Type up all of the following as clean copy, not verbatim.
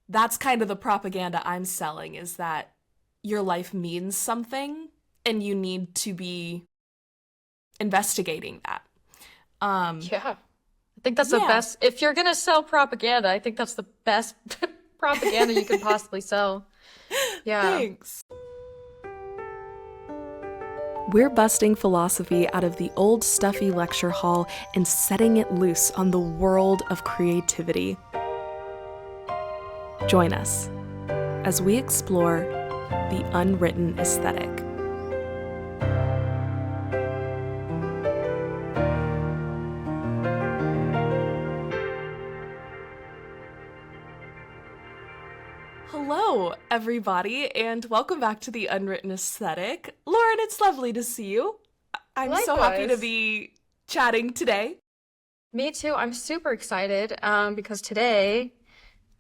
that's kind of the propaganda I'm selling, is that your life means something and you need to be investigating that. Um, Yeah. I think that's the yeah, best. If you're gonna sell propaganda, I think that's the best propaganda you can possibly sell. Yeah. thanks. We're busting philosophy out of the old stuffy lecture hall and setting it loose on the world of creativity. Join us as we explore the unwritten aesthetic. Hello, everybody, and welcome back to the Unwritten Aesthetic. Lauren, it's lovely to see you. I'm so happy to Likewise. be chatting today. Me too. I'm super excited because today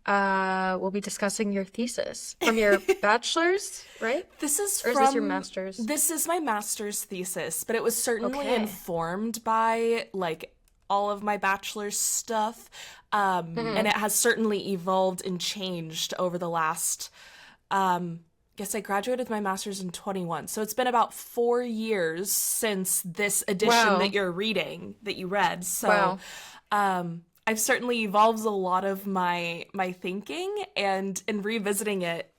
we'll be discussing your thesis from your bachelor's, right? This is Or is this your from, master's? this is my master's thesis, but it was certainly Okay. informed by like all of my bachelor's stuff. And Hmm. it has certainly evolved and changed over the last, guess I graduated with my master's in 21. So it's been about 4 years since this edition that Wow. you're reading, that you read. So, Wow. I've certainly evolved a lot of my thinking, and in revisiting it,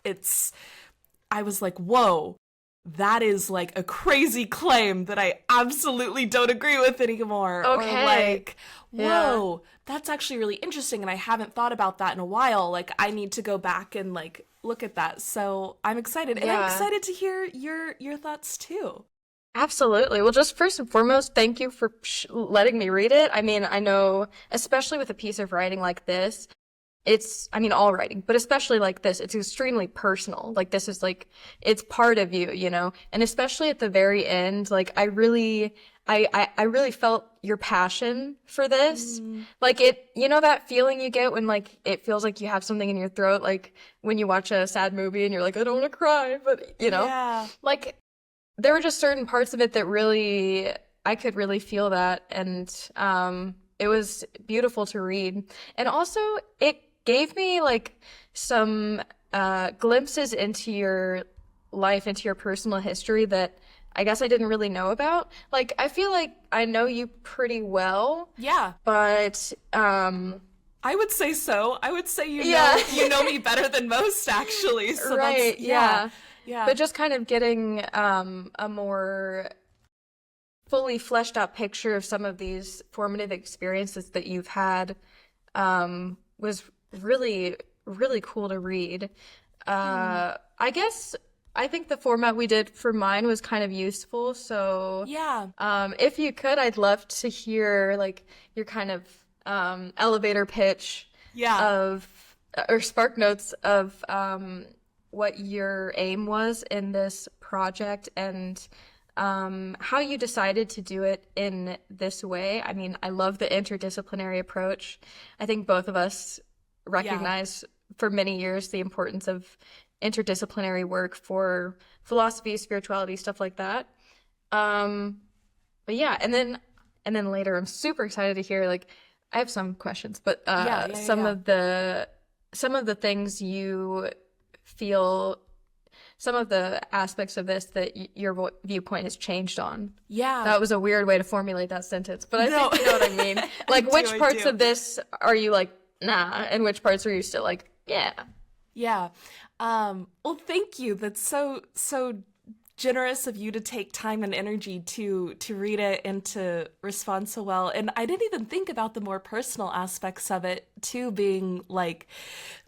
I was like, whoa, that is like a crazy claim that I absolutely don't agree with anymore. Or Okay. like, Yeah. whoa, that's actually really interesting and I haven't thought about that in a while. Like I need to go back and like look at that. So I'm excited. And I'm Yeah. excited to hear your thoughts too. Absolutely. Well, just first and foremost, thank you for letting me read it. I mean, I know, especially with a piece of writing like this, I mean, all writing, but especially like this, it's extremely personal. Like this is like, it's part of you, you know? And especially at the very end, like I really felt your passion for this. Mm, Like you know that feeling you get when like it feels like you have something in your throat, like when you watch a sad movie and you're like, I don't want to cry, but you know, yeah. like there were just certain parts of it that really I could really feel that, and it was beautiful to read. And also it gave me like some glimpses into your life, into your personal history that I guess I didn't really know about. Like I feel like I know you pretty well, Yeah. but I would say so. I would say yeah. you know me better than most actually. So that's Right, yeah. yeah. Yeah. But just kind of getting a more fully fleshed out picture of some of these formative experiences that you've had was really, really cool to read. Hmm. I guess I think the format we did for mine was kind of useful. So, Yeah. if you could, I'd love to hear like your kind of elevator pitch Yeah. of or spark notes of what your aim was in this project and how you decided to do it in this way. I mean, I love the interdisciplinary approach. I think both of us Yeah. recognize for many years the importance of interdisciplinary work for philosophy, spirituality, stuff like that. Um, but yeah, and then later, I'm super excited to hear like I have some questions, but Yeah. Yeah. Yeah. Yeah. some of the things you feel some of the aspects of this that your viewpoint has changed on. Yeah. That was a weird way to formulate that sentence, but I No. think you know what I mean. I Like, do. which I parts do. of this are you like, nah, and which parts are you still like, yeah? Yeah. Well, thank you. That's so generous of you to take time and energy to read it and to respond so well. And I didn't even think about the more personal aspects of it too, being like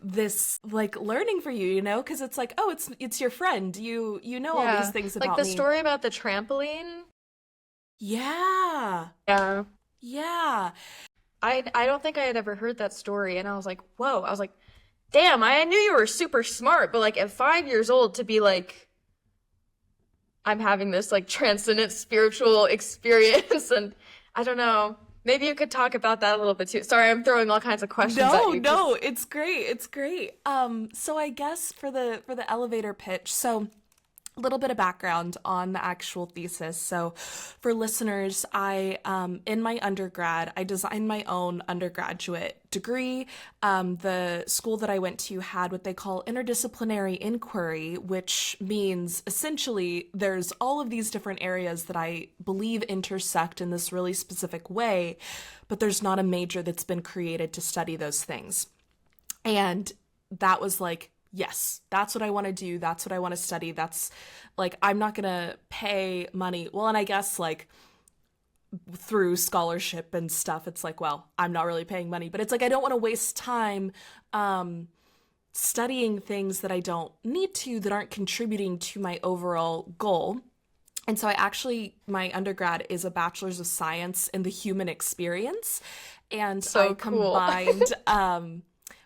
this like learning for you, you know, because it's like, oh, it's your friend. You know all these Yeah. things Like about the me. story about the trampoline. Yeah. Yeah. Yeah. I don't think I had ever heard that story, and I was like, whoa. I was like, damn, I knew you were super smart, but like at 5 years old to be like, I'm having this like transcendent spiritual experience, and I don't know. Maybe you could talk about that a little bit too. Sorry, I'm throwing all kinds of questions at No, you no, because it's great. It's great. So I guess for the elevator pitch, so A little bit of background on the actual thesis. So, for listeners, in my undergrad, I designed my own undergraduate degree. The school that I went to had what they call interdisciplinary inquiry, which means essentially there's all of these different areas that I believe intersect in this really specific way, but there's not a major that's been created to study those things. And that was like, yes, that's what I want to do. That's what I want to study. That's like, I'm not going to pay money. Well, and I guess like through scholarship and stuff, it's like, well, I'm not really paying money, but it's like, I don't want to waste time studying things that I don't need to, that aren't contributing to my overall goal. And so my undergrad is a bachelor's of science in the human experience. And So I cool. combined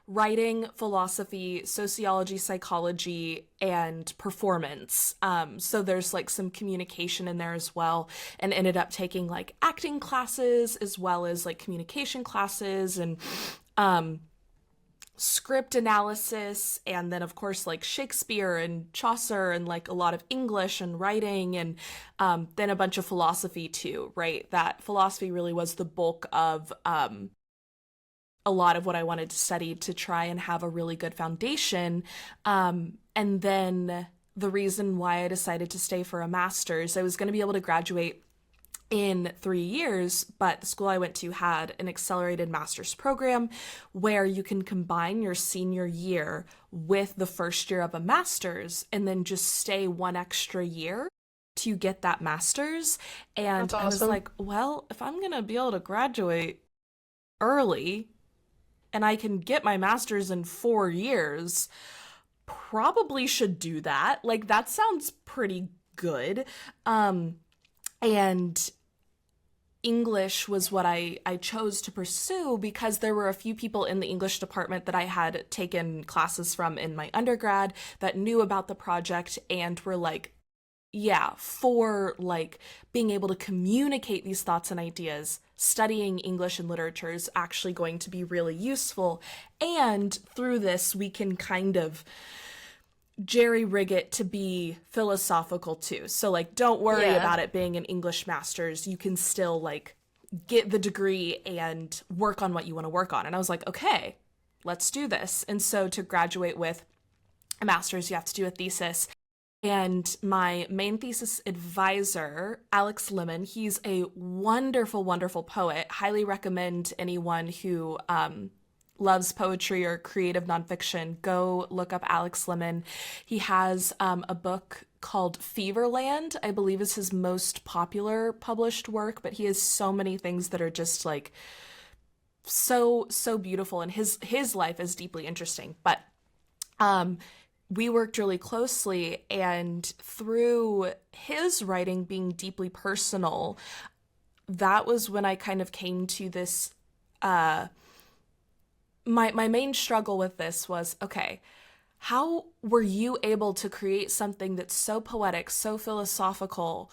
writing, philosophy, sociology, psychology, and performance. So there's like some communication in there as well, and ended up taking like acting classes as well as like communication classes and script analysis, and then of course like Shakespeare and Chaucer and like a lot of English and writing, and then a bunch of philosophy too, right? That philosophy really was the bulk of a lot of what I wanted to study to try and have a really good foundation. And then the reason why I decided to stay for a master's, I was going to be able to graduate in 3 years, but the school I went to had an accelerated master's program where you can combine your senior year with the first year of a master's and then just stay 1 extra year to get that master's. And That's I was awesome. like, well, if I'm going to be able to graduate early and I can get my master's in 4 years, probably should do that. Like, that sounds pretty good. And English was what I chose to pursue because there were a few people in the English department that I had taken classes from in my undergrad that knew about the project and were like, yeah, for like being able to communicate these thoughts and ideas, studying English and literature is actually going to be really useful. And through this, we can kind of jerry rig it to be philosophical too. So like, don't worry Yeah. about it being an English master's. You can still like get the degree and work on what you want to work on. And I was like, okay, let's do this. And so to graduate with a master's, you have to do a thesis. And my main thesis advisor, Alex Lemon, he's a wonderful, wonderful poet. Highly recommend anyone who loves poetry or creative nonfiction, go look up Alex Lemon. He has a book called Feverland, I believe is his most popular published work, but he has so many things that are just like so beautiful, and his life is deeply interesting. But we worked really closely, and through his writing being deeply personal, that was when I kind of came to this my main struggle with this was, okay, how were you able to create something that's so poetic, so philosophical,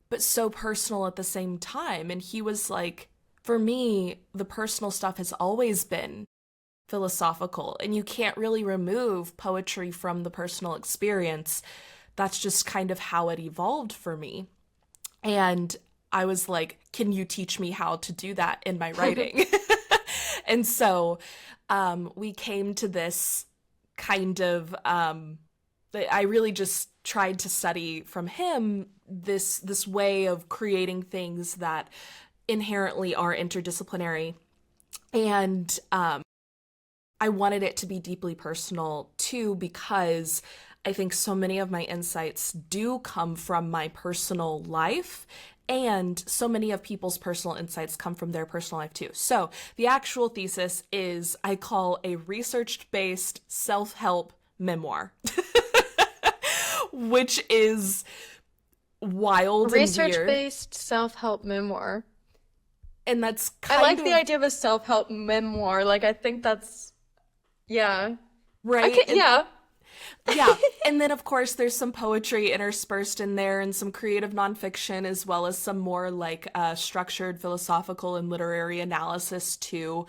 but so personal at the same time? And he was like, for me, the personal stuff has always been philosophical, and you can't really remove poetry from the personal experience. That's just kind of how it evolved for me. And I was like, can you teach me how to do that in my writing? And so we came to this kind of I really just tried to study from him this way of creating things that inherently are interdisciplinary. And I wanted it to be deeply personal too, because I think so many of my insights do come from my personal life, and so many of people's personal insights come from their personal life too. So the actual thesis is, I call, a research-based self-help memoir, which is wild and weird. Research-based self-help memoir. And that's I kind like the of idea of a self-help memoir. Like, I think that's, yeah. I right. can, yeah. Yeah. And then, of course, there's some poetry interspersed in there and some creative nonfiction, as well as some more like structured philosophical and literary analysis, too.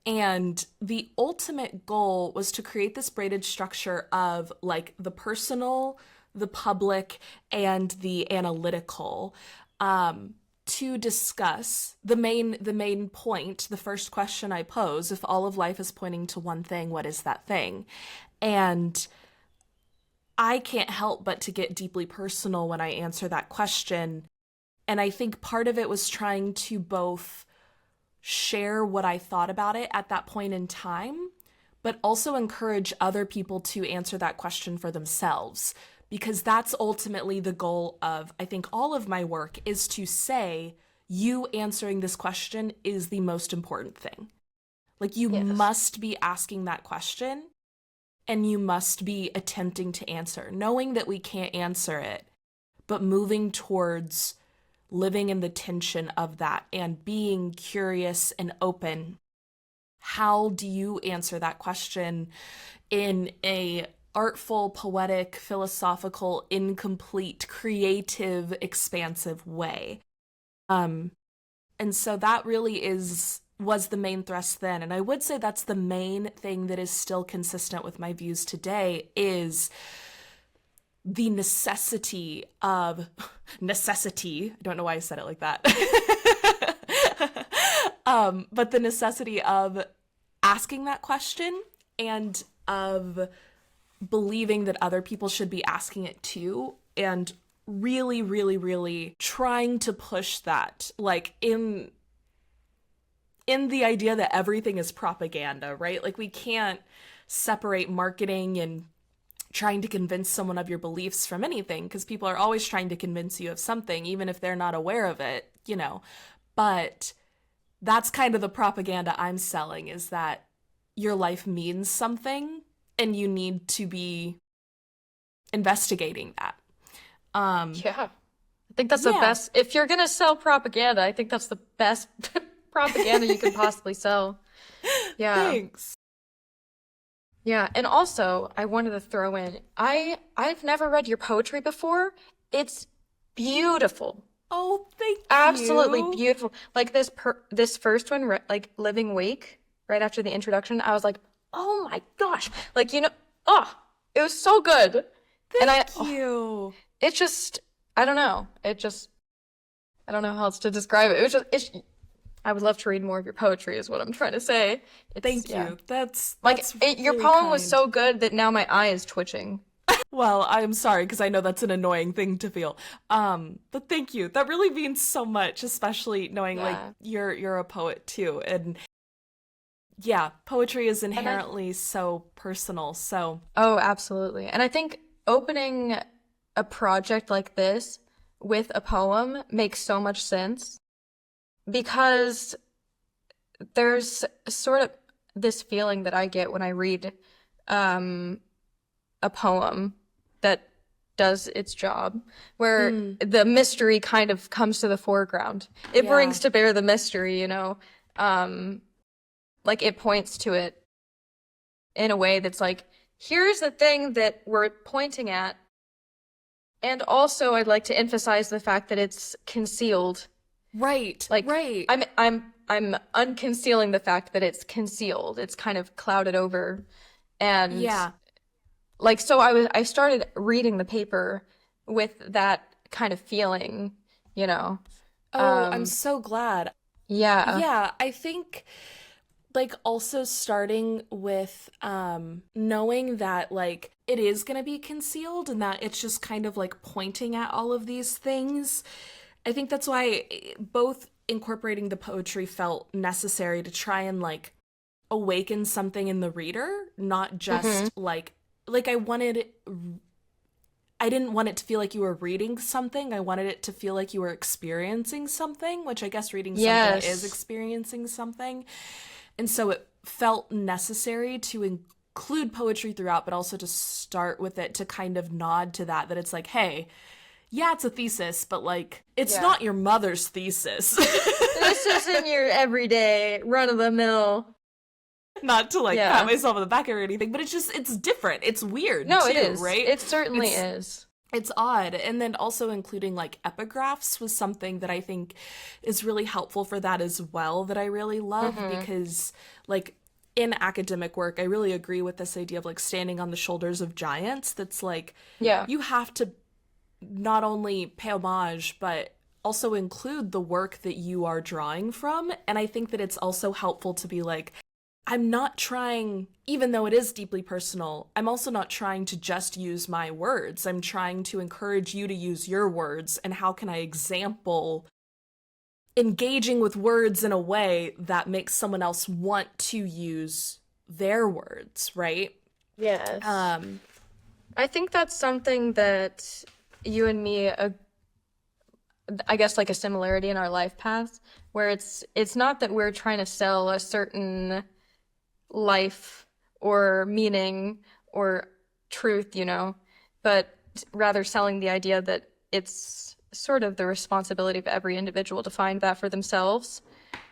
And the ultimate goal was to create this braided structure of like the personal, the public, and the analytical, to discuss the main point, the first question I pose. If all of life is pointing to one thing, what is that thing? And I can't help but to get deeply personal when I answer that question. And I think part of it was trying to both share what I thought about it at that point in time, but also encourage other people to answer that question for themselves. Because that's ultimately the goal of, I think, all of my work, is to say, you answering this question is the most important thing. Like, you must be asking that question, and you must be attempting to answer, knowing that we can't answer it, but moving towards living in the tension of that and being curious and open. How do you answer that question in a artful, poetic, philosophical, incomplete, creative, expansive way? And so that really was the main thrust then. And I would say that's the main thing that is still consistent with my views today, is the necessity. I don't know why I said it like that. But the necessity of asking that question and of believing that other people should be asking it too, and really, really, really trying to push that, like in the idea that everything is propaganda, right? Like, we can't separate marketing and trying to convince someone of your beliefs from anything, because people are always trying to convince you of something, even if they're not aware of it, you know. But that's kind of the propaganda I'm selling, is that your life means something and you need to be investigating that. Yeah. I think that's the best. If you're going to sell propaganda, I think that's the best propaganda you can possibly sell. Yeah. Thanks. Yeah, and also I wanted to throw in, I've never read your poetry before. It's beautiful. Oh, thank you. Absolutely beautiful. Like this first one, like Living Wake, right after the introduction, I was like, "Oh my gosh." Like, it was so good. Thank you. It's just, I don't know. I don't know how else to describe it. I would love to read more of your poetry, is what I'm trying to say. Thank you. That's your really poem kind. was so good that now my eye is twitching. Well, I'm sorry, because I know that's an annoying thing to feel. But thank you. That really means so much, especially knowing like you're a poet too. And yeah, poetry is inherently so personal. So Oh, absolutely. And I think opening a project like this with a poem makes so much sense, because there's sort of this feeling that I get when I read a poem that does its job, where the mystery kind of comes to the foreground. It brings to bear the mystery, like it points to it in a way that's like, here's the thing that we're pointing at. And also I'd like to emphasize the fact that it's concealed. Right. Like, right. I'm unconcealing the fact that it's concealed. It's kind of clouded over. And like, so I started reading the paper with that kind of feeling, Oh, I'm so glad. Yeah. Yeah, I think like also starting with knowing that like it is going to be concealed and that it's just kind of like pointing at all of these things. I think that's why both incorporating the poetry felt necessary to try and like awaken something in the reader, not just like I didn't want it to feel like you were reading something. I wanted it to feel like you were experiencing something, which I guess reading something is experiencing something. And so it felt necessary to include poetry throughout, but also to start with it to kind of nod to that it's like, hey, yeah, it's a thesis, but like, it's not your mother's thesis. This isn't your everyday run-of-the-mill. Not to like pat myself on the back or anything, but it's different. It's weird too, it is. Right? It certainly is. It's odd. And then also including like epigraphs was something that I think is really helpful for that as well, that I really love, because like in academic work, I really agree with this idea of like standing on the shoulders of giants. That's like, Yeah. you have to not only pay homage, but also include the work that you are drawing from. And I think that it's also helpful to be like, I'm not trying, even though it is deeply personal, I'm also not trying to just use my words. I'm trying to encourage you to use your words. And how can I example engaging with words in a way that makes someone else want to use their words, right? Yes. Um, I think that's something that you and me, I guess, like a similarity in our life paths, where it's not that we're trying to sell a certain life or meaning or truth, but rather selling the idea that it's sort of the responsibility of every individual to find that for themselves.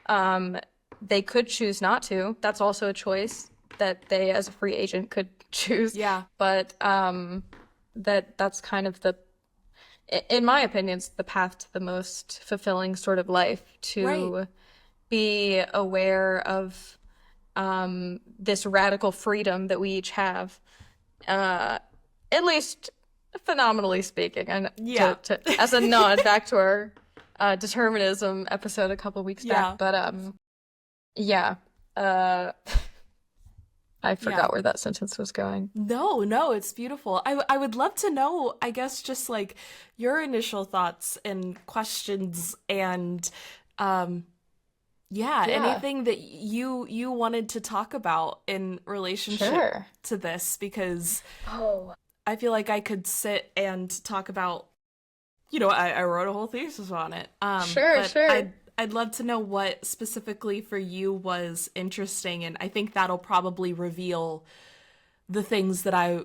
They could choose not to. That's also a choice that they, as a free agent, could choose. yeah, But that's kind of in my opinion, it's the path to the most fulfilling sort of life, right. to be aware of this radical freedom that we each have, at least phenomenally speaking. And Yeah. as a nod back to our determinism episode a couple weeks Yeah. back, but yeah, I forgot where that sentence was going. No, it's beautiful. I would love to know, I guess, just like your initial thoughts and questions and Yeah. anything that you wanted to talk about in relationship Sure. to this, because Oh. I feel like I could sit and talk about, I wrote a whole thesis on it. Sure, but sure. I'd love to know what specifically for you was interesting, and I think that'll probably reveal the things that I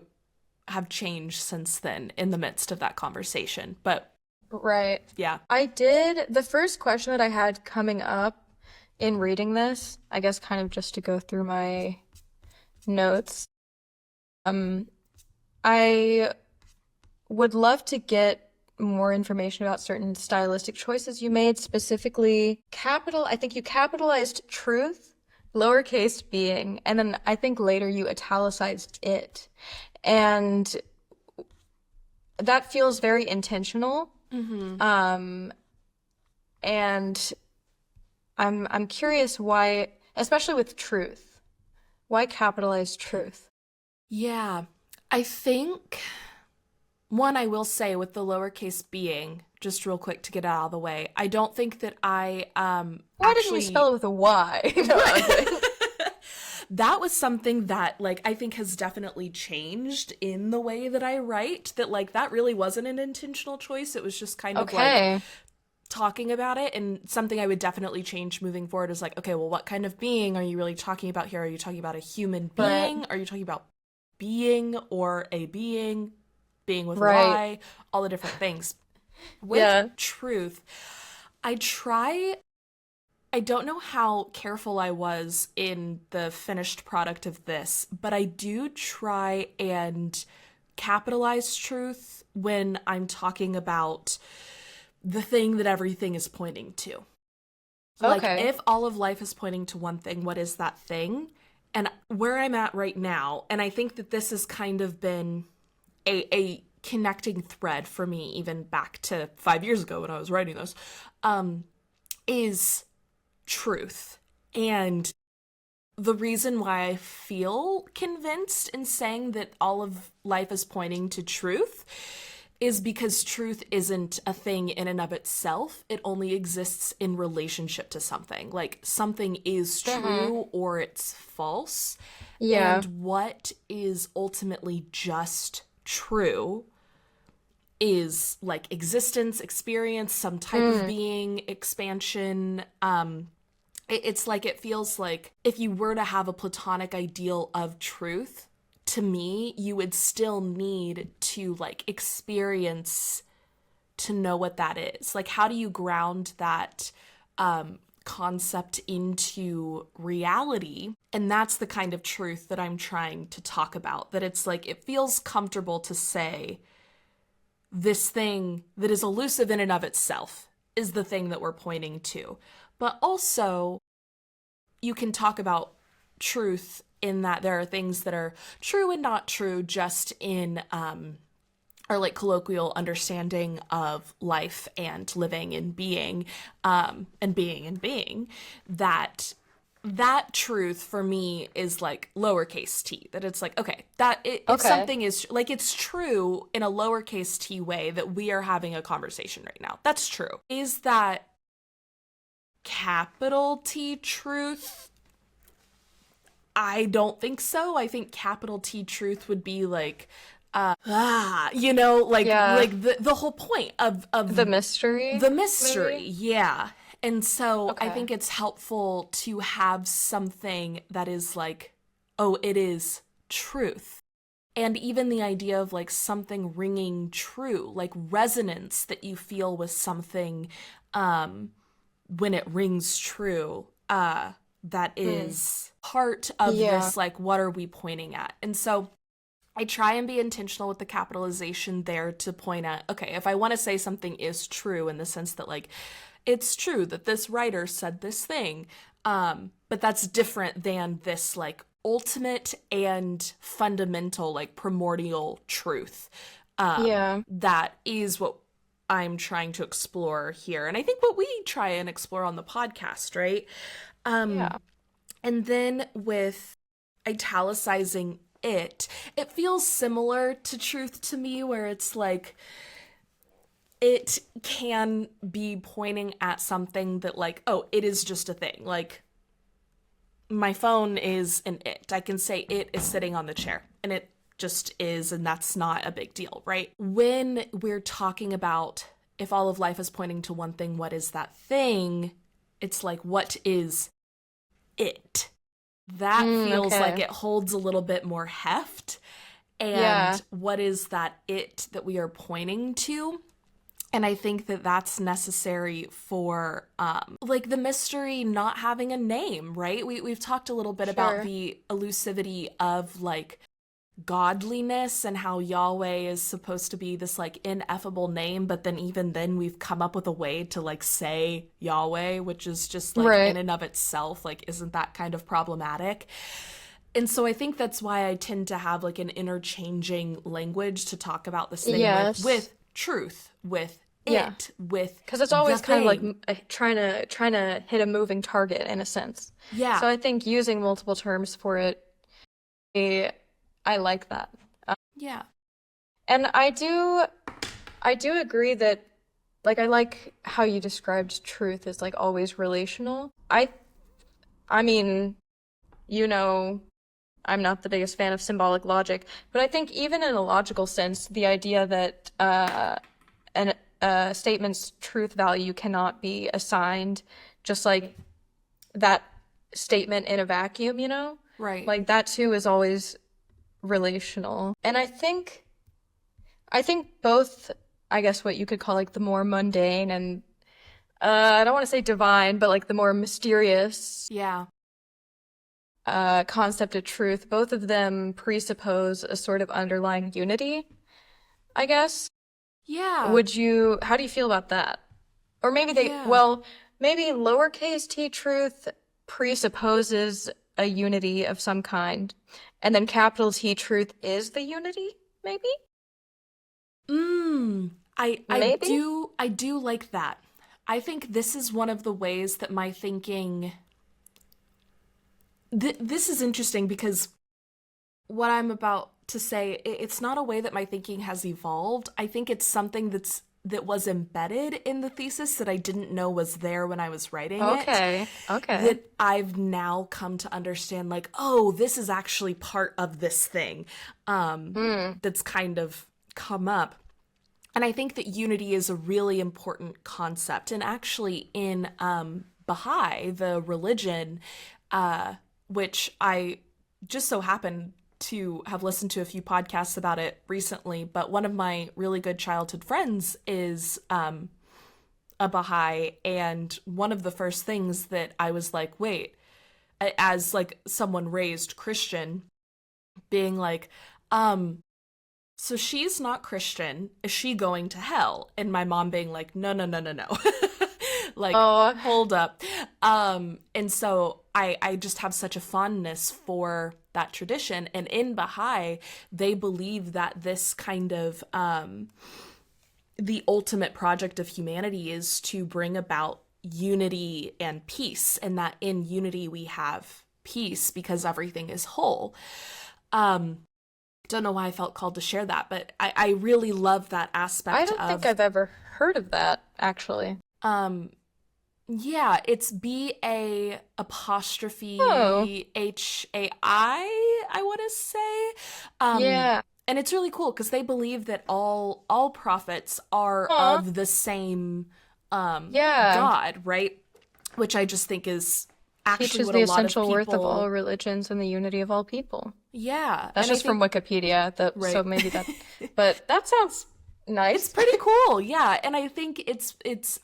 have changed since then in the midst of that conversation. But Right. yeah. The first question that I had coming up in reading this, I guess kind of just to go through my notes, I would love to get more information about certain stylistic choices you made, specifically I think you capitalized truth, lowercase being, and then I think later you italicized it. And that feels very intentional. Mm-hmm. And I'm curious why, especially with truth, why capitalize truth? Yeah. I think one, I will say with the lowercase being, just real quick to get it out of the way, I don't think that I Why didn't you spell it with a Y? No, I'm kidding. that was something that like I think has definitely changed in the way that I write, that like that really wasn't an intentional choice. It was just kind of like Okay. talking about it, and something I would definitely change moving forward is like, okay, well, what kind of being are you really talking about here? Are you talking about a human being? Right. Are you talking about being or a being with a Right. Y, all the different things. With Yeah. truth, I don't know how careful I was in the finished product of this, but I do try and capitalize truth when I'm talking about the thing that everything is pointing to. Like, Okay. if all of life is pointing to one thing, what is that thing? And where I'm at right now, and I think that this has kind of been a connecting thread for me, even back to 5 years ago when I was writing this, is truth. And the reason why I feel convinced in saying that all of life is pointing to truth is because truth isn't a thing in and of itself. It only exists in relationship to something. Like, something is true or it's false. Yeah. And what is ultimately just true is like existence, experience, some type of being, expansion. It's like, it feels like if you were to have a platonic ideal of truth, to me, you would still need to like experience to know what that is. Like, how do you ground that concept into reality? And that's the kind of truth that I'm trying to talk about. That it's like, it feels comfortable to say this thing that is elusive in and of itself is the thing that we're pointing to. But also, you can talk about truth in that there are things that are true and not true just in our like colloquial understanding of life and living and being that truth for me is like lowercase t, that it's like, okay, if Okay. something is like, it's true in a lowercase t way that we are having a conversation right now. That's true. Is that capital T truth? I don't think so. I think capital T truth would be like, Yeah. like the whole point of The mystery, the mystery, maybe? yeah. And so I Okay. think it's helpful to have something that is like, oh, it is truth. And even the idea of like something ringing true, like resonance that you feel with something when it rings true, that Hmm. is part of Yeah. this, like, what are we pointing at? And so I try and be intentional with the capitalization there to point at, okay, if I want to say something is true in the sense that, like, it's true that this writer said this thing, but that's different than this, like, ultimate and fundamental, like, primordial truth. Yeah. That is what I'm trying to explore here. And I think what we try and explore on the podcast, right? Yeah. And then with italicizing it feels similar to truth to me, where it's like it can be pointing at something that, like, oh, it is just a thing. Like, my phone is an it. I can say it is sitting on the chair, and it just is, and that's not a big deal, right? When we're talking about if all of life is pointing to one thing, what is that thing? It's like, what is it? That feels like Okay. it holds a little bit more heft. And Yeah. what is that it that we are pointing to? And I think that that's necessary for like the mystery not having a name, right? We've talked a little bit about Sure. the elusivity of like godliness and how Yahweh is supposed to be this like ineffable name, but then even then we've come up with a way to like say Yahweh, which is just like in Right. and of itself, like, isn't that kind of problematic? And so I think that's why I tend to have like an interchanging language to talk about this thing Yes. with truth, with Yeah. it, with Because it's the always kind of like thing. trying to hit a moving target in a sense. Yeah. So I think using multiple terms for it, eh, I like that. Yeah. And I do agree that like I like how you described truth as like always relational. I mean, you know, I'm not the biggest fan of symbolic logic, but I think even in a logical sense, the idea that an a statement's truth value cannot be assigned just like that statement in a vacuum, you know? Right. Like that too is always relational. And I think both, I guess what you could call like the more mundane and I don't want to say divine, but like the more mysterious Yeah. concept of truth, both of them presuppose a sort of underlying unity, I guess. Yeah. How do you feel about that? Or maybe Yeah. maybe lowercase t truth presupposes a unity of some kind, and then capital T truth is the unity, maybe? Maybe? I do like that. I think this is one of the ways that my thinking this is interesting because what I'm about to say, it's not a way that my thinking has evolved. I think it's something that was embedded in the thesis that I didn't know was there when I was writing it, Okay. Okay. that I've now come to understand, like, oh, this is actually part of this thing Hmm. that's kind of come up. And I think that unity is a really important concept. And actually, in Baha'i, the religion, which I just so happen to have listened to a few podcasts about it recently, but one of my really good childhood friends is a Baha'i. And one of the first things that I was like, wait, as like someone raised Christian, being like, so she's not Christian. Is she going to hell? And my mom being like, no, no, no, no, no. Like, Oh, hold up. And so I just have such a fondness for that tradition. And in Baha'i, they believe that this kind of the ultimate project of humanity is to bring about unity and peace, and that in unity we have peace because everything is whole. Don't know why I felt called to share that, but I really love that I aspect don't think of I've ever heard of that, actually. um yeah, it's Oh, BA'Hai, I want to say. yeah. And it's really cool because they believe that all prophets are Aw, of the same yeah. God, right? Which I just think is actually Teaches what a the lot of essential worth of all people, religions and the unity of all people. yeah, That's and I just from think, Wikipedia, that so right. maybe that, but that sounds It's nice. pretty cool, yeah, and I think it's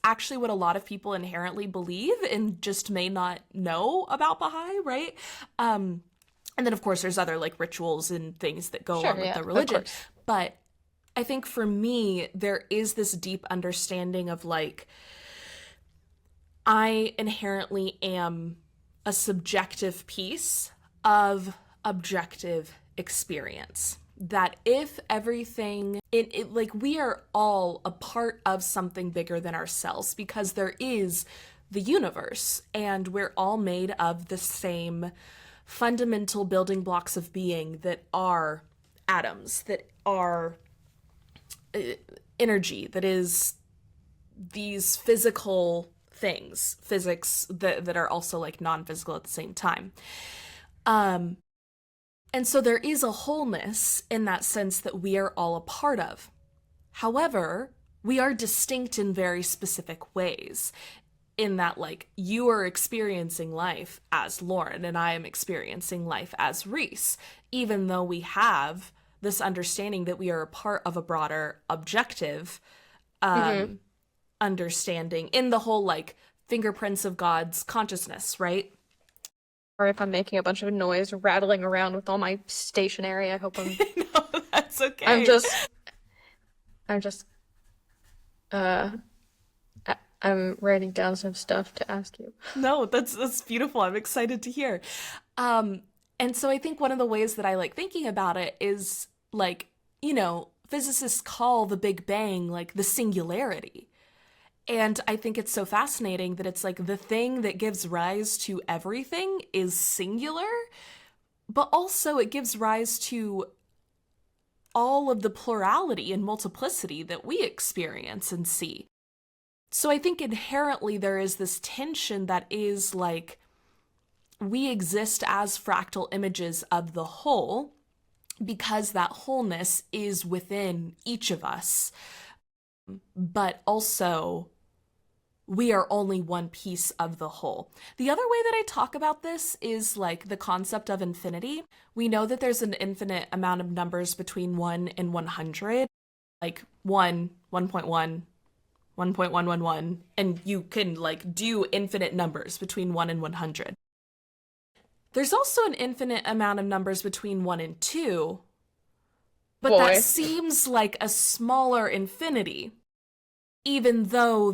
actually what a lot of people inherently believe and just may not know about Baha'i, right? Um, and then of course there's other like rituals and things that go Sure, along with yeah, the of religion, course. but I think for me there is this deep understanding of like I inherently am a subjective piece of objective experience. That if everything, like we are all a part of something bigger than ourselves because there is the universe and we're all made of the same fundamental building blocks of being that are atoms, that are energy, that is these physical things, physics that are also like non-physical at the same time. Um, and so there is a wholeness in that sense that we are all a part of. However, we are distinct in very specific ways. In that, like, you are experiencing life as Lauren, and I am experiencing life as Reese, even though we have this understanding that we are a part of a broader objective Hmm. understanding in the whole like fingerprints of God's consciousness, right? Or if I'm making a bunch of noise rattling around with all my stationery, I hope No, that's I'm okay. just, I'm just, uh, I'm writing down some stuff to ask you. No, that's beautiful. I'm excited to hear. Um, and so I think one of the ways that I like thinking about it is like, physicists call the Big Bang like the singularity. And I think it's so fascinating that it's like the thing that gives rise to everything is singular, but also it gives rise to all of the plurality and multiplicity that we experience and see. So I think inherently there is this tension that is like we exist as fractal images of the whole because that wholeness is within each of us, but also we are only one piece of the whole. The other way that I talk about this is like the concept of infinity. We know that there's an infinite amount of numbers between 1 and 100, like 1, 1.1, 1.111, and you can like do infinite numbers between 1 and 100. There's also an infinite amount of numbers between 1 and 2, but that Boy. seems like a smaller infinity, even though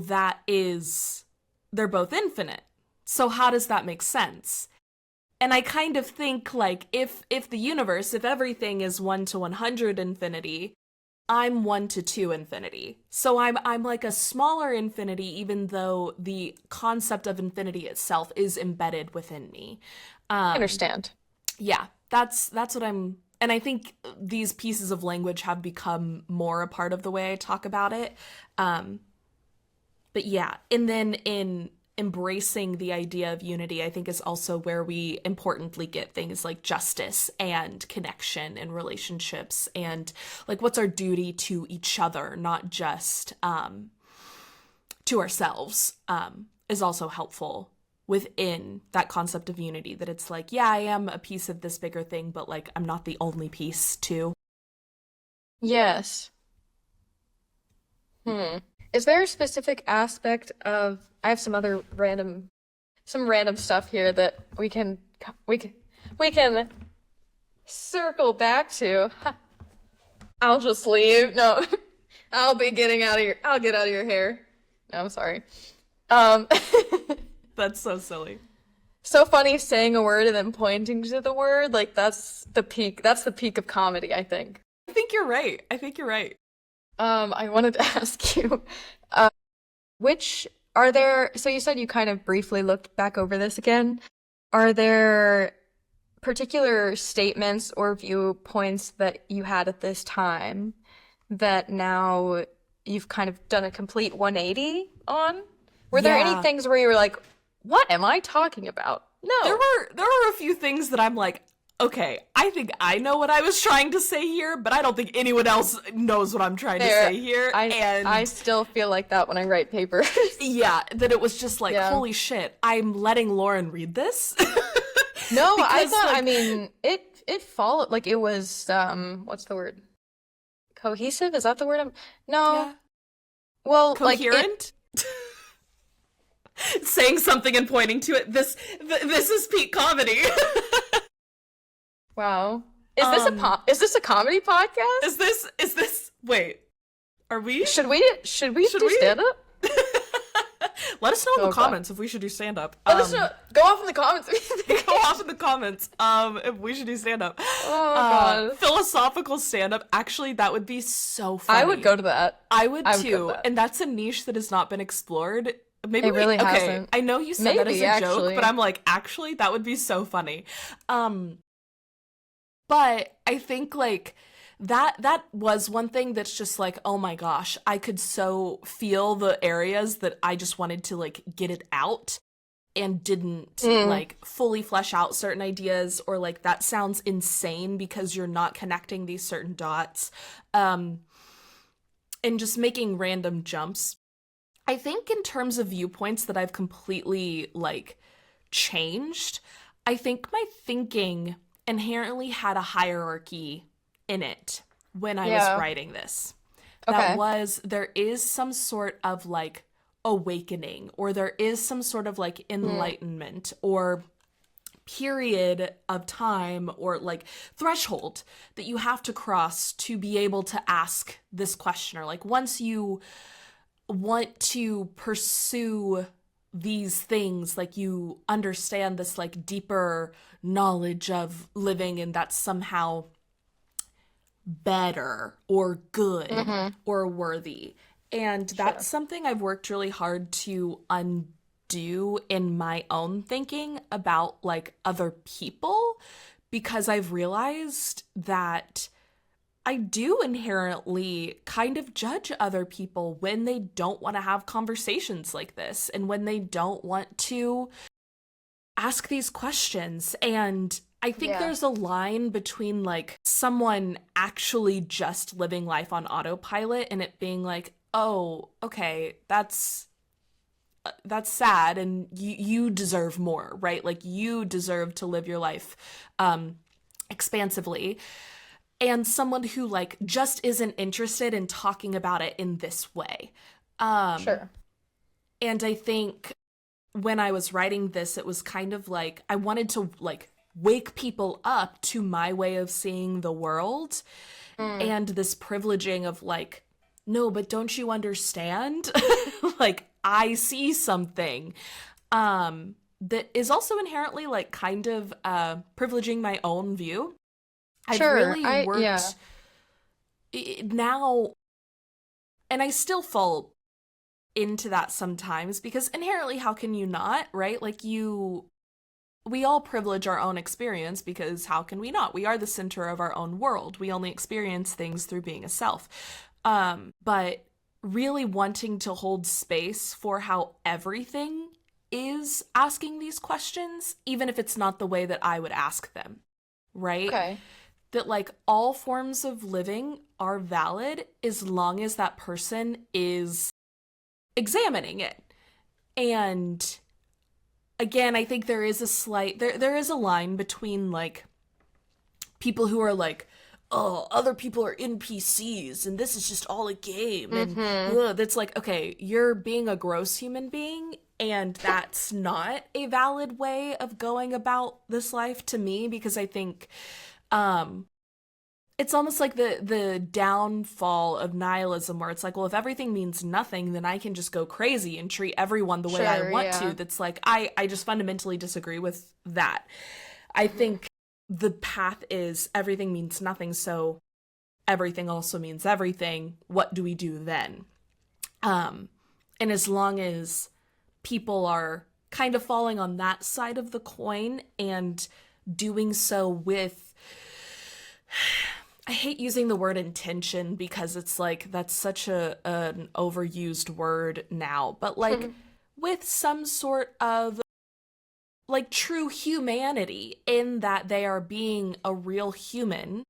they're both infinite. So how does that make sense? And I kind of think like if the universe, if everything is 1 to 100 infinity, I'm 1 to 2 infinity. So I'm like a smaller infinity even though the concept of infinity itself is embedded within me. I Um understand. yeah, that's what I'm, and I think these pieces of language have become more a part of the way I talk about it. Um but yeah, and then in embracing the idea of unity, I think is also where we importantly get things like justice and connection and relationships and like what's our duty to each other, not just to ourselves, is also helpful within that concept of unity. That it's like, yeah, I am a piece of this bigger thing, but like I'm not the only piece too. Yes. Hmm. Is there a specific aspect of, I have some random stuff here that we can, we can circle back to. I'll just leave. No, I'll be getting out of your, I'll get out of your hair. No, I'm sorry. Um, That's so silly. so funny saying a word and then pointing to the word. Like that's the peak. That's the peak of comedy, I think. I think you're right. I think you're right. I wanted to ask you, uh, which are there, so you said you kind of briefly looked back over this again. Are there particular statements or viewpoints that you had at this time that now you've kind of done a complete 180 on? Were there any Yeah. things where you were like, what am I talking about? There No. were there were a few things that I'm like, okay, I think I know what I was trying to say here, but I don't think anyone else knows what I'm trying to There, say here. I And still feel like that when I write papers. yeah, that it was just like, Yeah. holy shit, I'm letting Lauren read this. No, I Because thought, I like, mean, it followed like it was what's the word? Cohesive? Is that the word No. yeah, Well, like it coherent. Saying something and pointing to it. This is peak comedy. wow. um, Is this a comedy podcast? is this wait, are we? Should we Should do we? stand up? Let us know in Oh the god. comments if we should do stand up. Let us know. Go off in the comments. Go off in the comments if we should do stand up. Oh god. Philosophical stand up. Actually, that would be so funny. I would go to that. I would I would go too. to that. And that's a niche that has not been explored. Maybe It really okay. hasn't. I know you said that as Maybe, a joke, actually. but I'm like, actually, that would be so funny. But I think like that was one thing that's just like, oh my gosh, I could so feel the areas that I just wanted to like get it out and didn't like fully flesh out certain ideas, or like that sounds insane because you're not connecting these certain dots. And just making random jumps. I think in terms of viewpoints that I've completely like changed, I think my thinking inherently had a hierarchy in it when I was Yeah. writing this. Okay. That was, there is some sort of like awakening, or there is some sort of like enlightenment or period of time or like threshold that you have to cross to be able to ask this question. Or like once you want to pursue these things, like you understand this like deeper knowledge of living, and that's somehow better or good or worthy. And that's something I've worked really hard to undo in my own thinking about like other people, because I've realized that I do inherently kind of judge other people when they don't want to have conversations like this and when they don't want to ask these questions. And I think Yeah. there's a line between like someone actually just living life on autopilot and it being like, oh, okay, that's sad, and you deserve more, right? Like you deserve to live your life expansively. And someone who like just isn't interested in talking about it in this way. Sure. And I think when I was writing this, it was kind of like I wanted to like wake people up to my way of seeing the world, and this privileging of like, no, but don't you understand? Like I see something that is also inherently like kind of privileging my own view. I've Sure. really worked Yeah. now, and I still fall into that sometimes because inherently, how can you not, right? Like we all privilege our own experience because how can we not? We are the center of our own world. We only experience things through being a self. But really wanting to hold space for how everything is asking these questions, even if it's not the way that I would ask them, right? Okay. That like all forms of living are valid as long as that person is examining it. And again, I think there is a slight there is a line between like people who are like, oh, other people are NPCs and this is just all a game, and that's like, okay, you're being a gross human being, and that's not a valid way of going about this life to me, because I think it's almost like the downfall of nihilism, where it's like, well, if everything means nothing, then I can just go crazy and treat everyone the way I Sure, want to. yeah. That's like, I just fundamentally disagree with that. I Mhm. think the path is everything means nothing, so everything also means everything. What do we do then? And as long as people are kind of falling on that side of the coin and doing so with, I hate using the word intention because it's like that's such an overused word now, but like with some sort of like true humanity in that they are being a real human.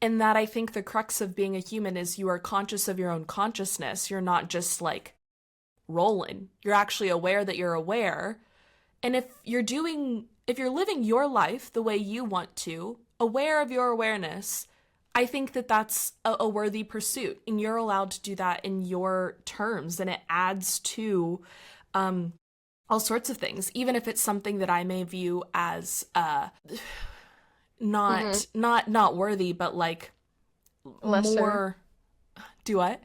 And that I think the crux of being a human is you are conscious of your own consciousness. You're not just like rolling. You're actually aware that you're aware. And if you're living your life the way you want to, aware of your awareness, I think that that's a worthy pursuit. And you're allowed to do that in your terms. And it adds to all sorts of things, even if it's something that I may view as Mhm. not worthy, but like Lesser, more, do what?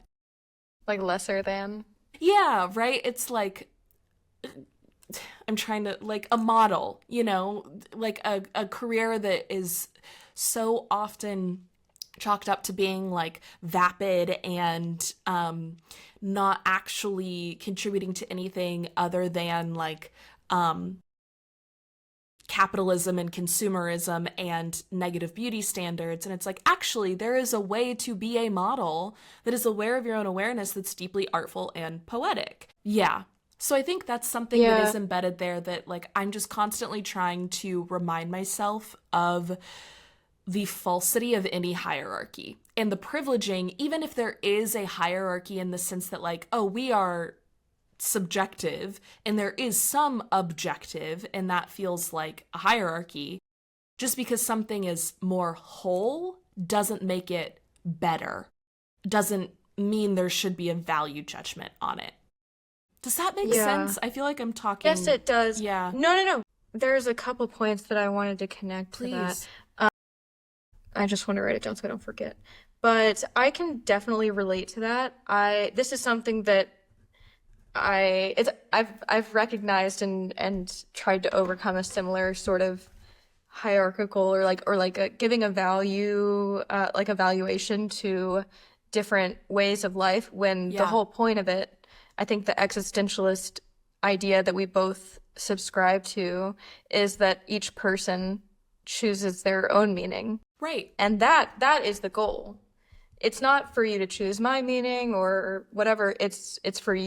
like lesser than. Yeah, right? It's like I'm trying to like a model, like a career that is so often chalked up to being like vapid and not actually contributing to anything other than like capitalism and consumerism and negative beauty standards. And it's like, actually, there is a way to be a model that is aware of your own awareness that's deeply artful and poetic. Yeah. So I think that's something that is Yeah. embedded there that, like, I'm just constantly trying to remind myself of the falsity of any hierarchy and the privileging, even if there is a hierarchy in the sense that, like, oh, we are subjective and there is some objective and that feels like a hierarchy. Just because something is more whole doesn't make it better, doesn't mean there should be a value judgment on it. Does that make Yeah. sense? I feel like I'm Yes, talking. it does. Yeah, No, no, no. There's a couple points that I wanted to connect to that. please. I just want to write it down so I don't forget. But I can definitely relate to that. This is something that I've recognized and tried to overcome a similar sort of hierarchical or like giving a value like a valuation to different ways of life when the Yeah, whole point of it, I think the existentialist idea that we both subscribe to is that each person chooses their own meaning. right. And that is the goal. It's not for you to choose my meaning or whatever. It's for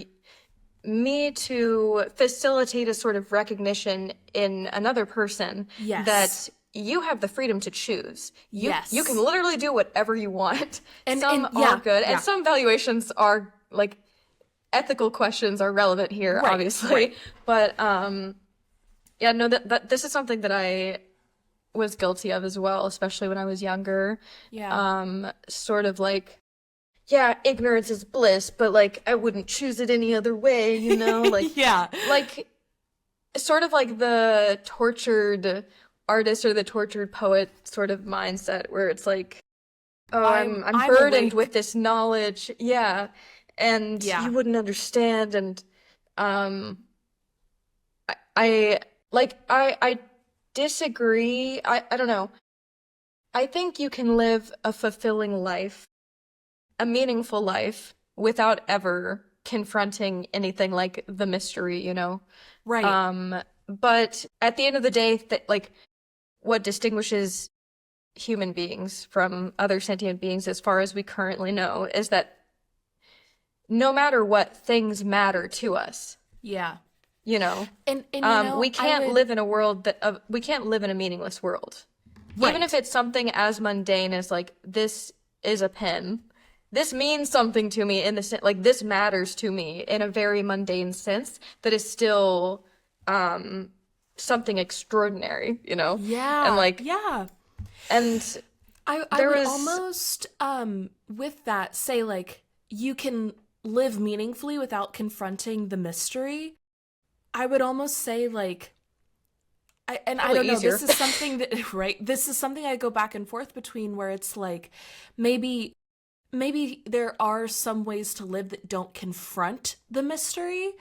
me to facilitate a sort of recognition in another person Yes. that you have the freedom to choose. You can Yes. literally do whatever you want. And Some are yeah, good, and yeah. some valuations are like ethical questions are relevant here, Right, obviously. right. But yeah, no, that this is something that I was guilty of as well, especially when I was younger. Yeah. Sort of like, yeah, ignorance is bliss, but like I wouldn't choose it any other way, you know? Yeah. Like sort of like the tortured artist or the tortured poet sort of mindset where it's like, oh, I'm I'm burdened awake. with this knowledge. Yeah. And Yeah. you wouldn't understand and um I like I disagree. I don't know. I think you can live a fulfilling life, a meaningful life without ever confronting anything like the mystery, you know? Right. But at the end of the day, like what distinguishes human beings from other sentient beings as far as we currently know is that no matter what, things matter to us, Yeah. you know? And We I can't would live in a world that we can't live in a meaningless world. Even if right. it's something as mundane as like this is a pen. This means something to me in the like this matters to me in a very mundane sense that is still something extraordinary, you know? And Yeah. like Yeah. and I there would was almost with that say like you can live meaningfully without confronting the mystery. I would almost say like I don't Probably know. easier. This is something that right. This is something I go back and forth between where it's like maybe there are some ways to live that don't confront the mystery,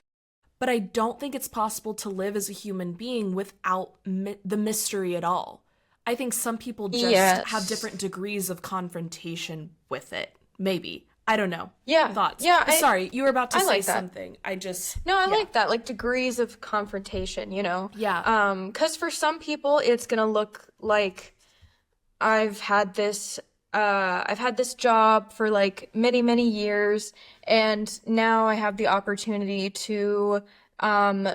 but I don't think it's possible to live as a human being without the mystery at all. I think some people just have Yes. different degrees of confrontation with it. Maybe. I don't know. Yeah. Thoughts? Yeah, Sorry, you were about to I say like that. something. I just, No, I yeah. like that, like degrees of confrontation, you know? Yeah. 'Cause for some people it's gonna look like I've had this I've had this job for like many, many years, and now I have the opportunity to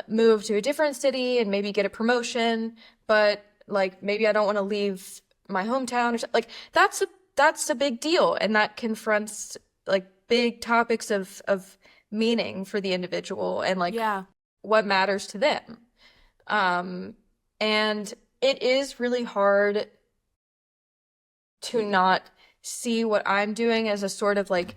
move to a different city and maybe get a promotion, but like maybe I don't want to leave my hometown or something. Like that's a big deal, and that confronts like big topics of meaning for the individual and like Yeah. what matters to them. Um, and it is really hard to not see what I'm doing as a sort of like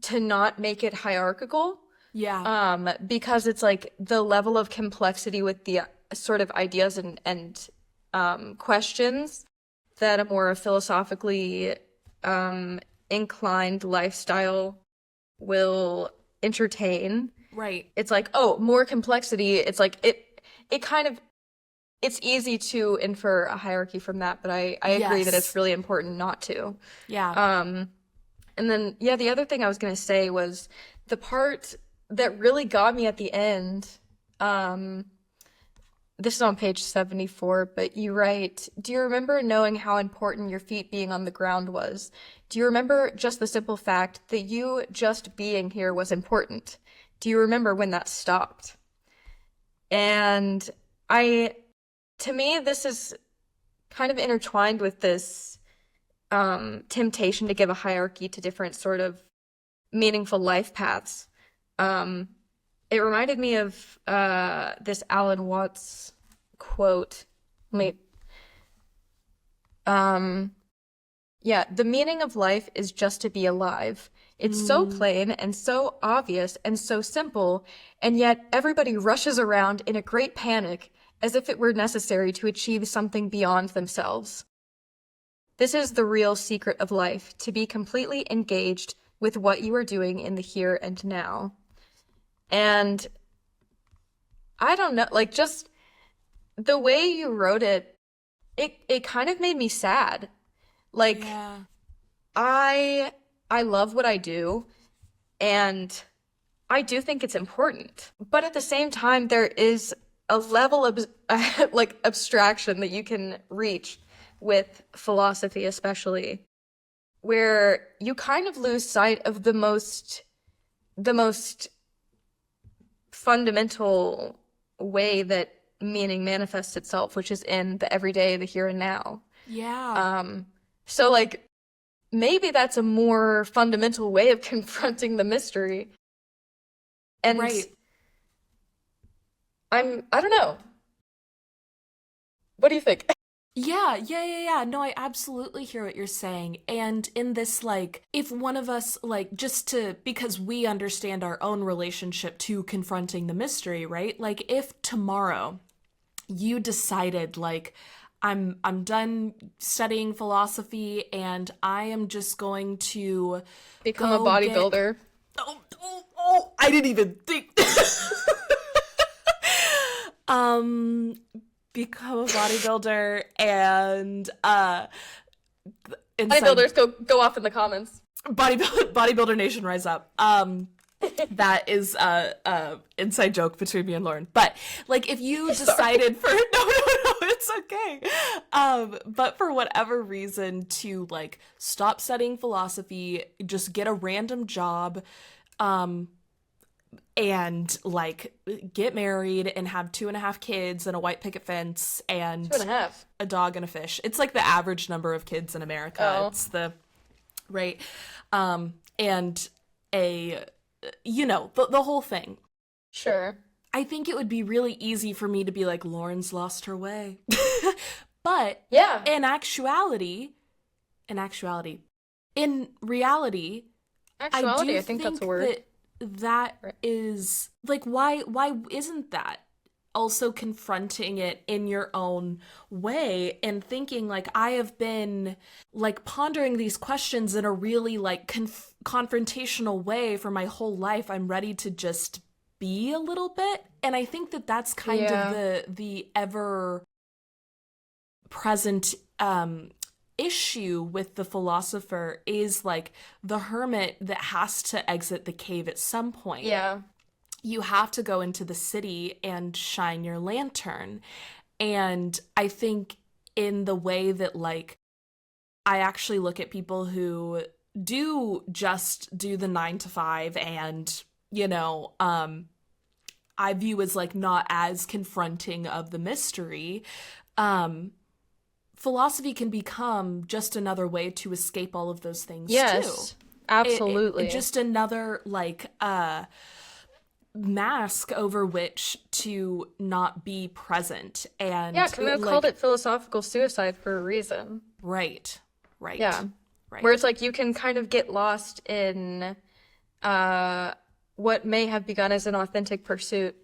to not make it hierarchical, Yeah. because it's like the level of complexity with the sort of ideas and questions that a more philosophically inclined lifestyle will entertain. Right. It's like, oh, more complexity. It's like it kind of it's easy to infer a hierarchy from that, but I agree that it's Yes. really important not to. Yeah. Um, and then, yeah, the other thing I was going to say was the part that really got me at the end. Um, this is on page 74, but you write, do you remember knowing how important your feet being on the ground was? Do you remember just the simple fact that you just being here was important? Do you remember when that stopped? And to me, this is kind of intertwined with this temptation to give a hierarchy to different sort of meaningful life paths. It reminded me of this Alan Watts quote. Let me, yeah, the meaning of life is just to be alive. It's so plain and so obvious and so simple, and yet everybody rushes around in a great panic as if it were necessary to achieve something beyond themselves. This is the real secret of life, to be completely engaged with what you are doing in the here and now. And I don't know, like just the way you wrote it, it kind of made me sad. Like Yeah. I love what I do, and I do think it's important. But at the same time, there is a level of like abstraction that you can reach with philosophy, especially, where you kind of lose sight of the most fundamental way that meaning manifests itself, which is in the everyday, the here and now. Yeah. So like maybe that's a more fundamental way of confronting the mystery. And Right. I don't know. What do you think? Yeah. No, I absolutely hear what you're saying. And in this, like, if one of us, like, just to, because we understand our own relationship to confronting the mystery, right? Like, if tomorrow you decided, like, I'm done studying philosophy and I am just going to Become a go get bodybuilder. I didn't even think. um, become a bodybuilder and inside Bodybuilders go off in the comments. bodybuilder nation rise up. That is inside joke between me and Lauren. But like if you decided for no, it's okay. But for whatever reason to like stop studying philosophy, just get a random job, and like get married and have 2.5 kids and a white picket fence and 2.5. a dog and a fish. It's like the average number of kids in America. Oh. It's the right. And a the whole thing. Sure. I think it would be really easy for me to be like, Lauren's lost her way. But Yeah. in reality, Actuality, do I think that's a word. that Right. is like why isn't that? also confronting it in your own way and thinking like I have been like pondering these questions in a really like confrontational way for my whole life. I'm ready to just be a little bit. And I think that that's kind of the ever present issue with the philosopher is like the hermit that has to exit the cave at some point. Yeah. You have to go into the city and shine your lantern. And I think in the way that like I actually look at people who do just do the 9 to 5 and, you know, I view as like not as confronting of the mystery. Philosophy can become just another way to escape all of those things too. Absolutely. Just another like mask over which to not be present. And yeah, Camus called it philosophical suicide for a reason. Right. Yeah. Right. Where it's like you can kind of get lost in what may have begun as an authentic pursuit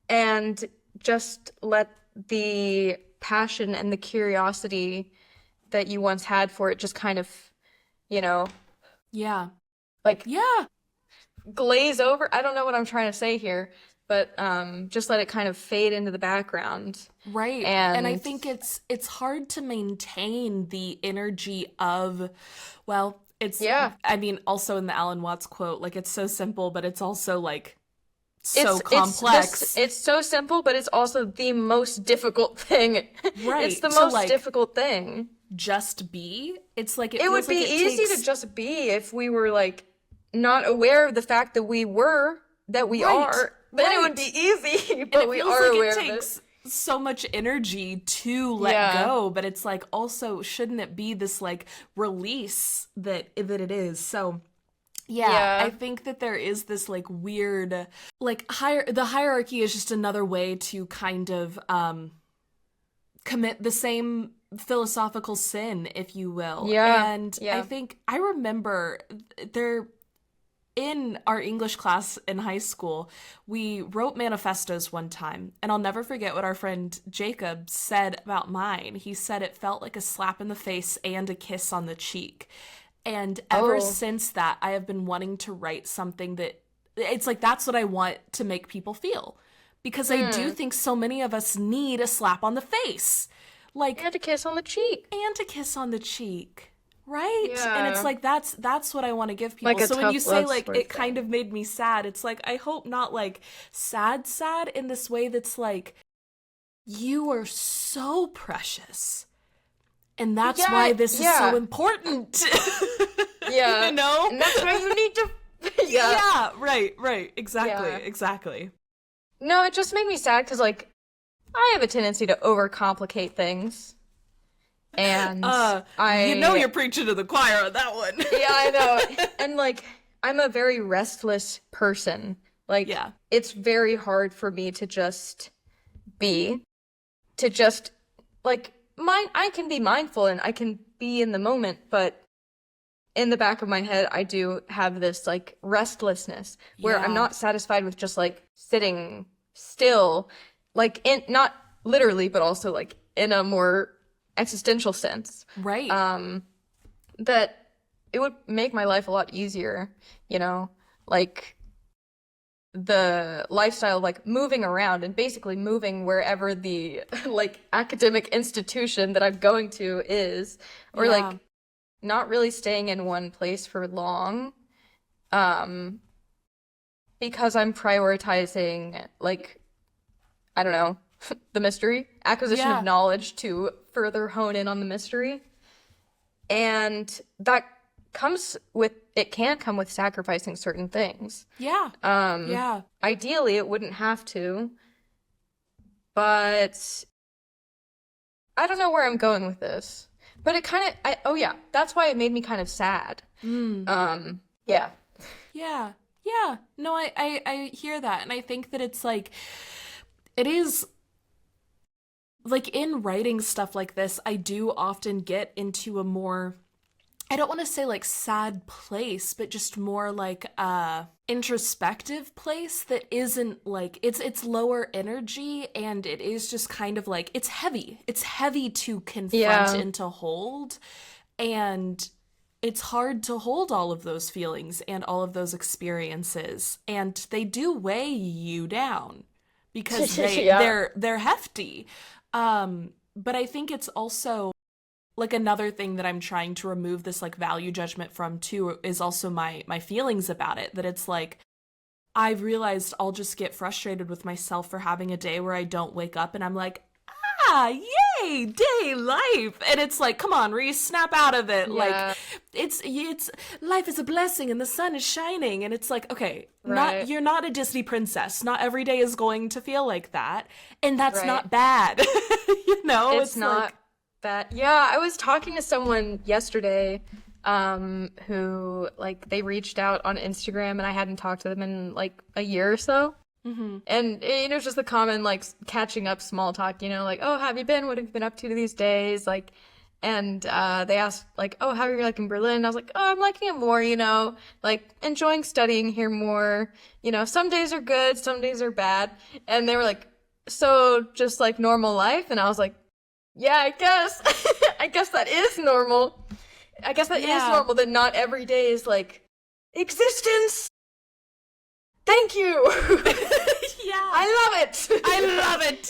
and just let the passion and the curiosity that you once had for it just kind of, you know, like glaze over. I don't know what I'm trying to say here, but just let it kind of fade into the background. Right. And I think it's hard to maintain the energy of, well, it's, I mean, also in the Alan Watts quote, like it's so simple, but it's also like so complex. It's so simple, but it's also the most difficult thing. Right. It's the most difficult thing. Just be. It's like it would be easy to just be if we were like not aware of the fact that we are. Then it would be easy. But we are aware of it. It takes so much energy to let go, but it's like also shouldn't it be this like release that it is? So I think that there is this like weird like the hierarchy is just another way to kind of commit the same philosophical sin, if you will. And I think I remember there in our English class in high school, we wrote manifestos one time, and I'll never forget what our friend Jacob said about mine. He said it felt like a slap in the face and a kiss on the cheek. And ever since that, I have been wanting to write something that it's like that's what I want to make people feel. Because I do think so many of us need a slap on the face. Like and a kiss on the cheek. And a kiss on the cheek. Right? Yeah. And it's like that's what I want to give people. Like so when you say like it thing. kind of made me sad, it's like I hope not like sad in this way that's like you are so precious. And that's why this is so important. Yeah. You know? And that's why you need to Yeah, right. Exactly. No, it just made me sad because like I have a tendency to overcomplicate things. And you're preaching to the choir on that one. Yeah, I know. And like I'm a very restless person. Like it's very hard for me to just like I can be mindful and I can be in the moment, but in the back of my head I do have this like restlessness where I'm not satisfied with just like sitting still, like in not literally but also like in a more existential sense. Right. That it would make my life a lot easier, you know, like the lifestyle, like moving around and basically moving wherever the like academic institution that I'm going to is, or like not really staying in one place for long, because I'm prioritizing like, I don't know, the mystery, acquisition of knowledge to further hone in on the mystery. And that can come with sacrificing certain things. Ideally, it wouldn't have to, but I don't know where I'm going with this. But it kind of, that's why it made me kind of sad. Yeah. No, I hear that. And I think that it's like, it is, like in writing stuff like this, I do often get into a more I don't want to say like sad place, but just more like a introspective place that isn't like it's lower energy, and it is just kind of like it's heavy. It's heavy to confront Yeah. and to hold, and it's hard to hold all of those feelings and all of those experiences, and they do weigh you down because Yeah. they're hefty. But I think it's also like another thing that I'm trying to remove this like value judgment from too is also my feelings about it, that it's like I've realized I'll just get frustrated with myself for having a day where I don't wake up and I'm like, ah, yay, day life. And it's like, come on, Reese, snap out of it. Like Yeah. it's life is a blessing and the sun is shining, and it's like, okay, not Right. you're not a Disney princess. Not every day is going to feel like that, and that's Right. not bad. It's It's like not that. Yeah, I was talking to someone yesterday, who like they reached out on Instagram and I hadn't talked to them in like a year or so. And it was just the common like catching up small talk, like, oh, how have you been? What have you been up to these days? Like, and they asked like, oh, how are you liking Berlin? I was like, oh, I'm liking it more, like enjoying studying here more. Some days are good, some days are bad. And they were like, so just like normal life? And I was like, yeah, I guess. I guess that is normal. I guess that is yeah. normal that not every day is like existence. Thank you. Yeah. I love it. I love it.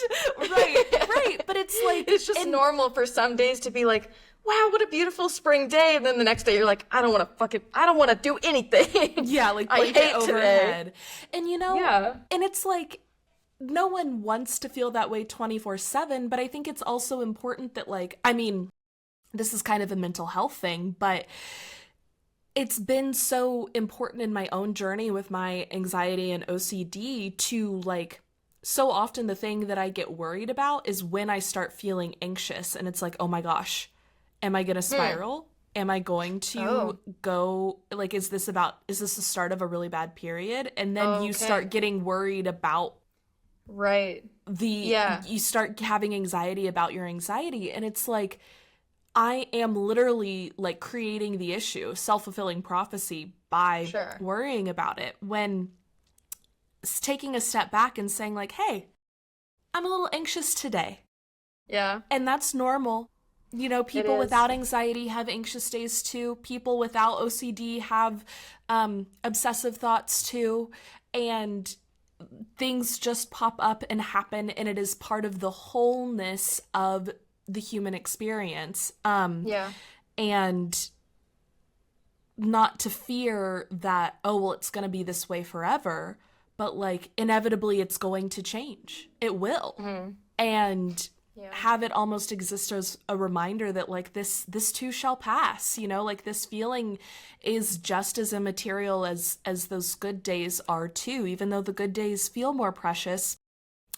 Right, right. But it's like, It's just normal for some days to be like, wow, what a beautiful spring day. And then the next day you're like, I don't want to do anything. yeah, like I blanket hate overhead. And Yeah. and it's like, no one wants to feel that way 24/7, but I think it's also important that, like, I mean, this is kind of a mental health thing, but it's been so important in my own journey with my anxiety and OCD to like, so often the thing that I get worried about is when I start feeling anxious and it's like, oh my gosh, am I going to spiral? Am I going Oh, to go like, is this the start of a really bad period? And then you okay. start getting worried about Right. Yeah. you start having anxiety about your anxiety, and it's like I am literally like creating the issue, self-fulfilling prophecy, by Sure. worrying about it, when taking a step back and saying like, hey, I'm a little anxious today, Yeah. and that's normal. It People is. without anxiety have anxious days too. People without OCD have obsessive thoughts too. And things just pop up and happen, and it is part of the wholeness of the human experience. Yeah. And not to fear that, oh, well, it's going to be this way forever, but like inevitably it's going to change. It will. And Yeah. have it almost exist as a reminder that like this too shall pass, like this feeling is just as immaterial as those good days are too. Even though the good days feel more precious,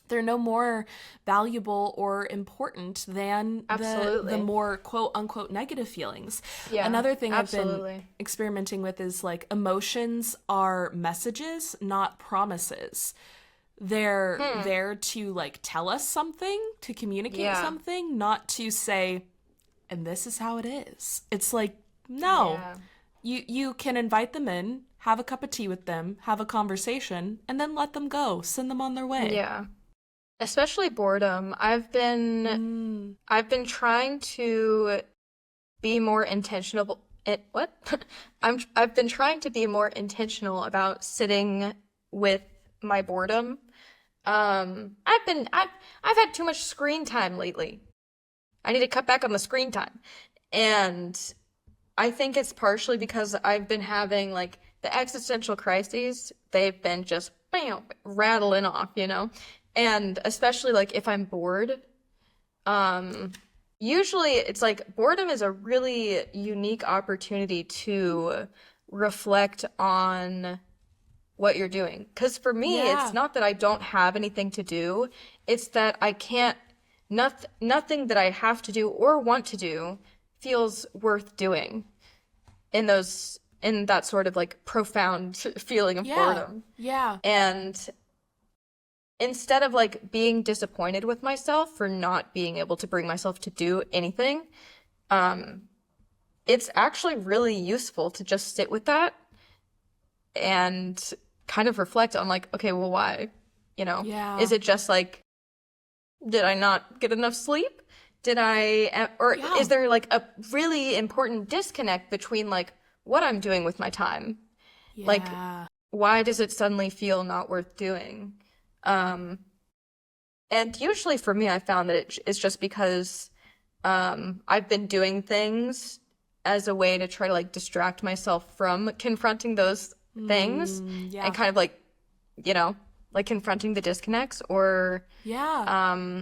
they're no more valuable or important than the Absolutely. more quote unquote negative feelings. Yeah. Another thing I've been Absolutely. experimenting with is like emotions are messages, not promises. They're there to like tell us something, to communicate Yeah. something, not to say, and this is how it is. It's like, no. Yeah. You can invite them in, have a cup of tea with them, have a conversation, and then let them go. Send them on their way. Yeah. Especially boredom. I've been trying to be more intentional. What? I've been trying to be more intentional about sitting with my boredom. I've had too much screen time lately. I need to cut back on the screen time. And I think it's partially because I've been having like the existential crises. They've been just bam, rattling off. And especially like if I'm bored, um, usually it's like boredom is a really unique opportunity to reflect on what you're doing. Because for me, it's Yeah. not that I don't have anything to do, it's that I can't, nothing that I have to do or want to do feels worth doing in that sort of like profound feeling of Yeah. boredom. Yeah. And instead of like being disappointed with myself for not being able to bring myself to do anything, um, it's actually really useful to just sit with that and kind of reflect on like, okay, well, why? You know, Yeah. is it just like, did I not get enough sleep? Or Yeah. is there like a really important disconnect between like what I'm doing with my time? Like, Yeah. why does it suddenly feel not worth doing? And usually for me, I found that it's just because I've been doing things as a way to try to like distract myself from confronting those things Yeah. and kind of like, you know, like confronting the disconnects or Yeah.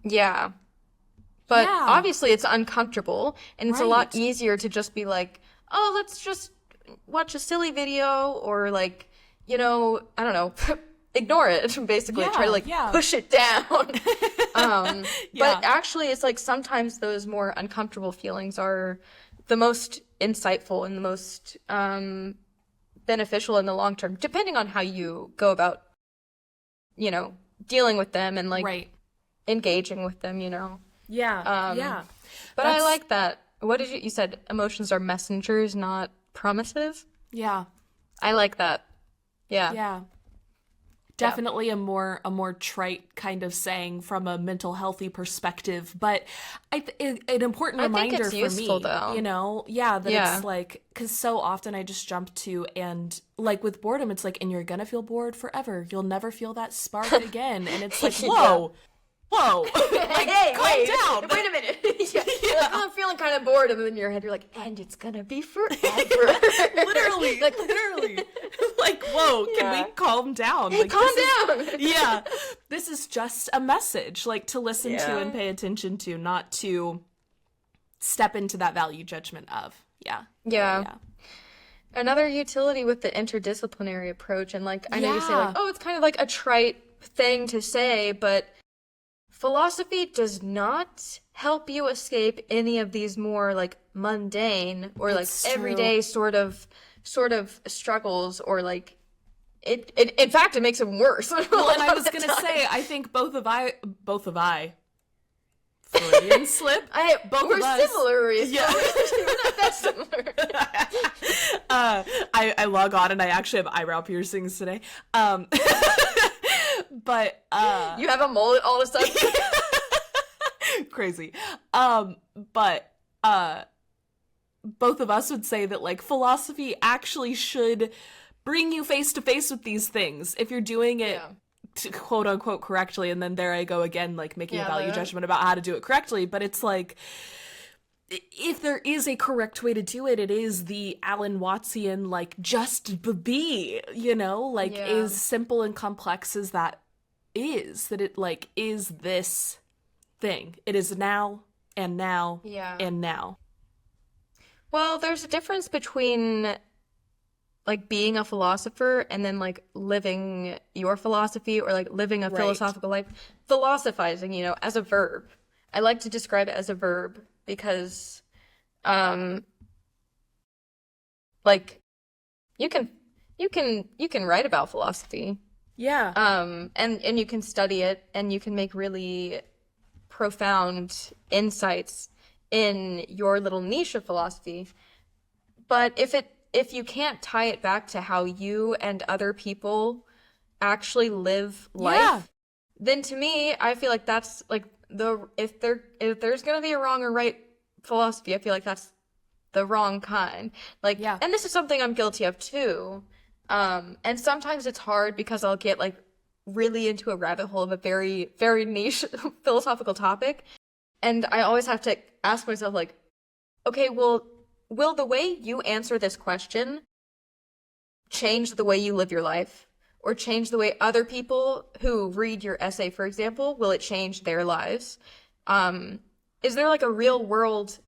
yeah. But Yeah. obviously it's uncomfortable and it's a lot Right. easier to just be like, oh, let's just watch a silly video or like, you know, I don't know, ignore it, basically. Try to like Yeah. push it down. Yeah. But actually it's like sometimes those more uncomfortable feelings are the most insightful and the most beneficial in the long term, depending on how you go about, you know, dealing with them and like Right. engaging with them, you know. Yeah. Yeah. But I That's- like that. What did you said emotions are messengers, not promises? Yeah. I like that. Yeah. Yeah. Definitely a more trite kind of saying from a mental healthy perspective, but an important I think reminder it's for useful, me, though. you know, yeah, that Yeah. it's like, because so often I just jump to, and like with boredom, it's like, and you're gonna feel bored forever. You'll never feel that spark again, and it's like, whoa, whoa, like, Hey, calm wait, down. wait a minute. Yeah. You're like, oh, I'm feeling kind of bored, and then in your head you're like, and it's gonna be forever. Literally, Like, literally, like, whoa, can Yeah. we calm down? hey, Like, calm this is- down. yeah, this is just a message, like, to listen to Yeah. and pay attention to, not to step into that value judgment of. Yeah. Yeah. Another utility with the interdisciplinary approach, and like I know you say like, Yeah. oh, it's kind of like a trite thing to say, but philosophy does not help you escape any of these more like mundane or like It's true. everyday sort of struggles or like it in fact it makes them worse. Well, and I was gonna say, I think both of I, Freudian slip. Both we're of us. similar, Reese. Yeah. We're not that similar. I log on and I actually have eyebrow piercings today. But You have a mullet all of a sudden. crazy. But both of us would say that like philosophy actually should bring you face to face with these things if you're doing it Yeah. to quote unquote correctly, and then there I go again, like making a Yeah, value the- judgment about how to do it correctly. But it's like, if there is a correct way to do it, it is the Alan Wattsian, like, just be, you know, like, Yeah. as simple and complex as that it like is this thing. It is now and now Yeah. and now. Well, there's a difference between like being a philosopher and then like living your philosophy or like living a Right. philosophical life. Philosophizing, you know, as a verb. I like to describe it as a verb because like you can write about philosophy. Yeah. And you can study it and you can make really profound insights in your little niche of philosophy. But if you can't tie it back to how you and other people actually live life, Yeah. then to me, I feel like that's like if there's gonna be a wrong or right philosophy, I feel like that's the wrong kind. Like, Yeah. and this is something I'm guilty of too. And sometimes it's hard because I'll get like really into a rabbit hole of a very, very niche philosophical topic. And I always have to ask myself like, okay, well, will the way you answer this question change the way you live your life? Or change the way other people who read your essay, for example, will it change their lives? Is there like a real world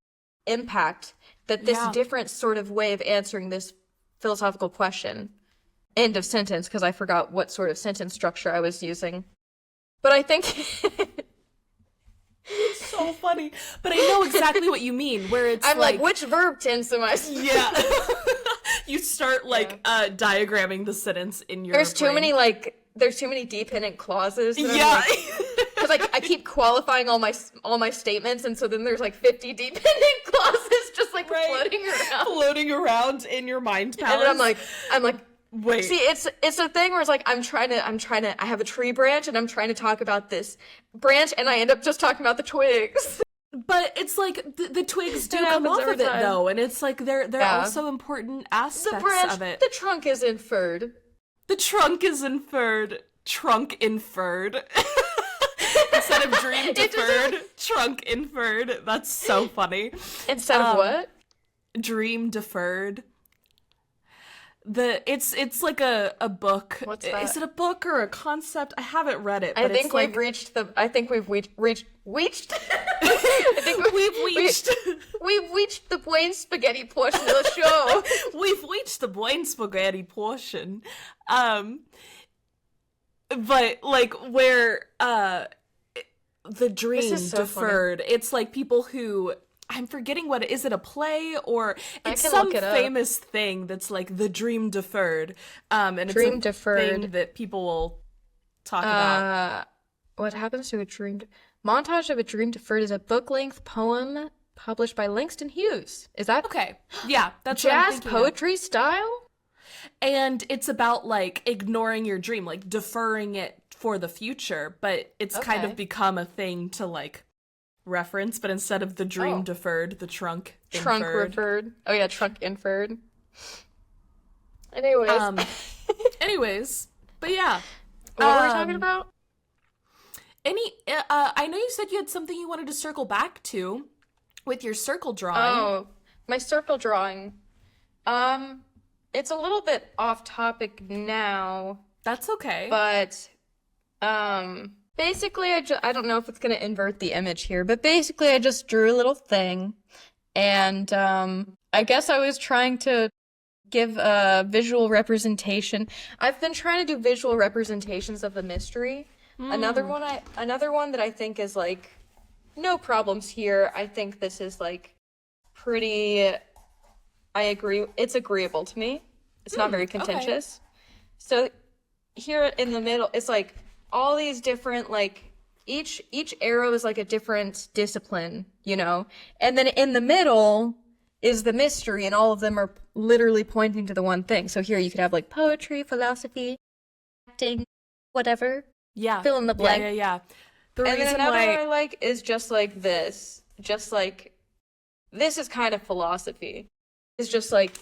impact that this Yeah. different sort of way of answering this philosophical question? End of sentence, because I forgot what sort of sentence structure I was using. But I think So funny. But I know exactly what you mean, where it's I'm like, which verb tense am I? yeah. You start like diagramming the sentence in your There's too brain. many dependent clauses. Yeah. Because like I keep qualifying all my statements, and so then there's like 50 dependent clauses. like Right. floating around. Floating around in your mind And palace. then I'm like, wait. see, it's a thing where it's like I have a tree branch and I'm trying to talk about this branch and I end up just talking about the twigs. But it's like the twigs do It come happens off every of it time. though, and it's like they're Yeah. also important The aspects branch, of it. the trunk is inferred. The trunk is inferred. Trunk inferred. Instead of dream deferred, trunk inferred. That's so funny. Instead of what? Dream deferred. It's like a book. What's that? Is it a book or a concept? I haven't read it. I But think it's we've like, reached the. I think we've reached. I think we've reached. we've reached the brain spaghetti portion of the show. We've reached the brain spaghetti portion. But like where the dream is so deferred. It's like people who I'm forgetting what is it a play or it's can some look it up. famous thing that's like the dream deferred. And it's Dream a deferred. thing that people will talk about. What happens to a dream? Montage of a Dream Deferred is a book-length poem published by Langston Hughes. Is that Okay. Yeah, that's what I'm jazz thinking of. poetry style? And it's about like ignoring your dream, like deferring it for the future, but it's kind Okay. of become a thing to like reference, but instead of the dream Oh. deferred, the trunk Trunk inferred. referred. Oh yeah, trunk inferred. Anyways, Anyways, but yeah. what were we talking about? I know you said you had something you wanted to circle back to with your circle drawing. Oh, my circle drawing. It's a little bit off topic now, That's okay. but basically I don't know if it's gonna invert the image here, but basically I just drew a little thing, and I guess I was trying to give a visual representation. I've been trying to do visual representations of the mystery. Another one that I think is like no problems here. I think this is like pretty. I agree. It's agreeable to me. It's not very contentious. So here in the middle, it's like all these different like each arrow is like a different discipline, you know? And then in the middle is the mystery, and all of them are literally pointing to the one thing. So here you could have like poetry, philosophy, acting, whatever. Yeah. Fill in the blank. Yeah. The And then reason another why one I like is just like this. Just like this is kind of philosophy. It's just like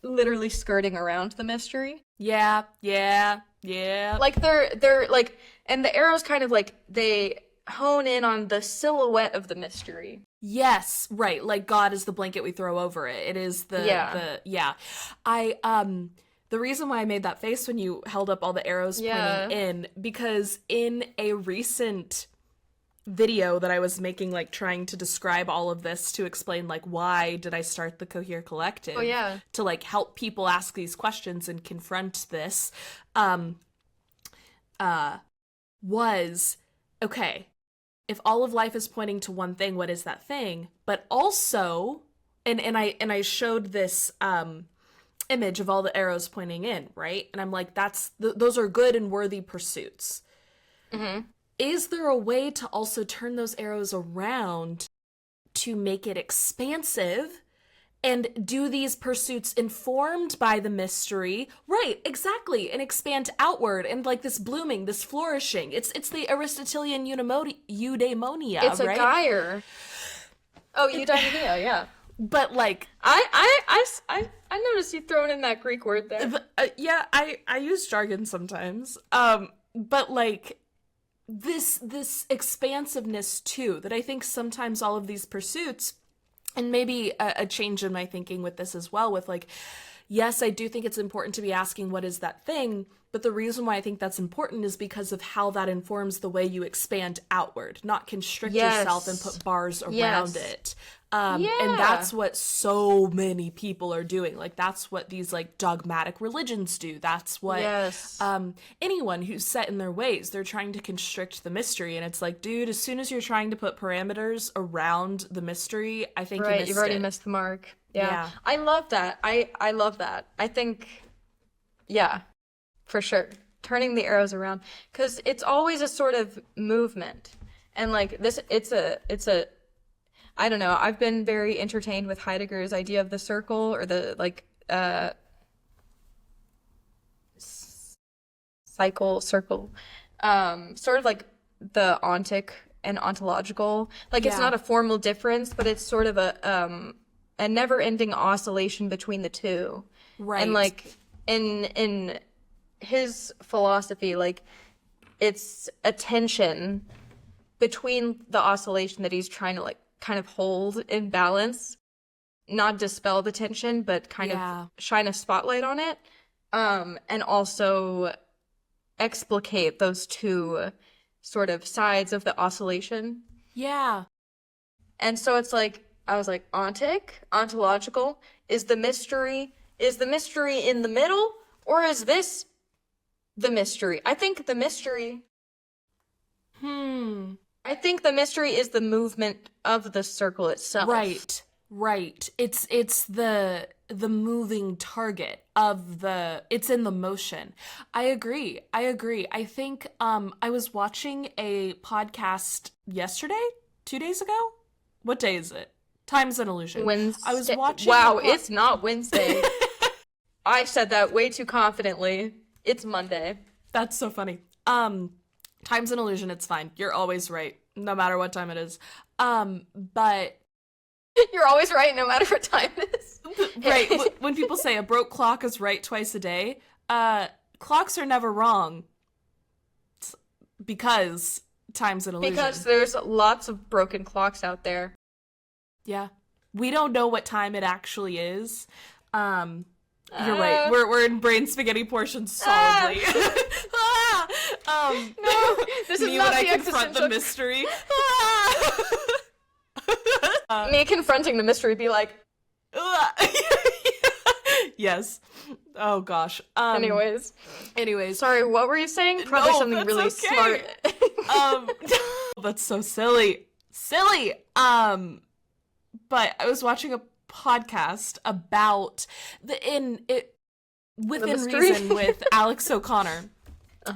literally skirting around the mystery. Yeah. Like they're like, and the arrows kind of like they hone in on the silhouette of the mystery. Yes, right. Like God is the blanket we throw over it. It is the Yeah. The reason why I made that face when you held up all the arrows pointing in, because in a recent video that I was making, like trying to describe all of this to explain like why did I start the Cohere Collective, to like help people ask these questions and confront this, was okay, if all of life is pointing to one thing, what is that thing? But also, and I showed this image of all the arrows pointing in, right? And I'm like, those are good and worthy pursuits. Mm-hmm. Is there a way to also turn those arrows around to make it expansive and do these pursuits informed by the mystery? Right, exactly, and expand outward and like this blooming, this flourishing. It's the Aristotelian eudaimonia, It's a right? gyre. Oh, eudaimonia, yeah. But like, I noticed you throwing in that Greek word there. yeah, I use jargon sometimes. But like this expansiveness too, that I think sometimes all of these pursuits, and maybe a change in my thinking with this as well, with like, yes, I do think it's important to be asking what is that thing, but the reason why I think that's important is because of how that informs the way you expand outward, not constrict yourself and put bars around it. And that's what so many people are doing. Like, that's what these like dogmatic religions do. That's what anyone who's set in their ways, they're trying to constrict the mystery. And it's like, dude, as soon as you're trying to put parameters around the mystery, I think You've already missed the mark. Yeah. I love that. I love that. I think, yeah, for sure. Turning the arrows around. Because it's always a sort of movement. And like this, I don't know. I've been very entertained with Heidegger's idea of the circle, or the like circle, sort of like the ontic and ontological. Like it's Yeah. not a formal difference, but it's sort of a never-ending oscillation between the two. And Right. like in his philosophy, like it's a tension between the oscillation that he's trying to like kind of hold in balance, not dispel the tension, but kind Yeah. of shine a spotlight on it, and also explicate those two sort of sides of the oscillation. Yeah. And so it's like, I was like, ontic, ontological, is the mystery in the middle, or is this the mystery? Hmm. I think the mystery is the movement of the circle itself. Right. Right. It's the moving target of it's in the motion. I agree. I think I was watching a podcast yesterday, 2 days ago. What day is it? Time's an illusion. I was Wednesday. watching Wow, it's not Wednesday. I said that way too confidently. It's Monday. That's so funny. Time's an illusion, it's fine. You're always right, no matter what time it is. But You're always right, no matter what time it is. right, when people say a broke clock is right twice a day, clocks are never wrong. Because time's an illusion. Because there's lots of broken clocks out there. Yeah. We don't know what time it actually is. You're right. We're in brain spaghetti portions solidly. No, this is me not when I the confront the existential. mystery. Me confronting the mystery be like, Yes. Oh gosh. anyways. Sorry, what were you saying? Probably No, something that's really okay. smart. That's so silly. Silly. But I was watching a podcast about within mystery? reason with Alex O'Connor.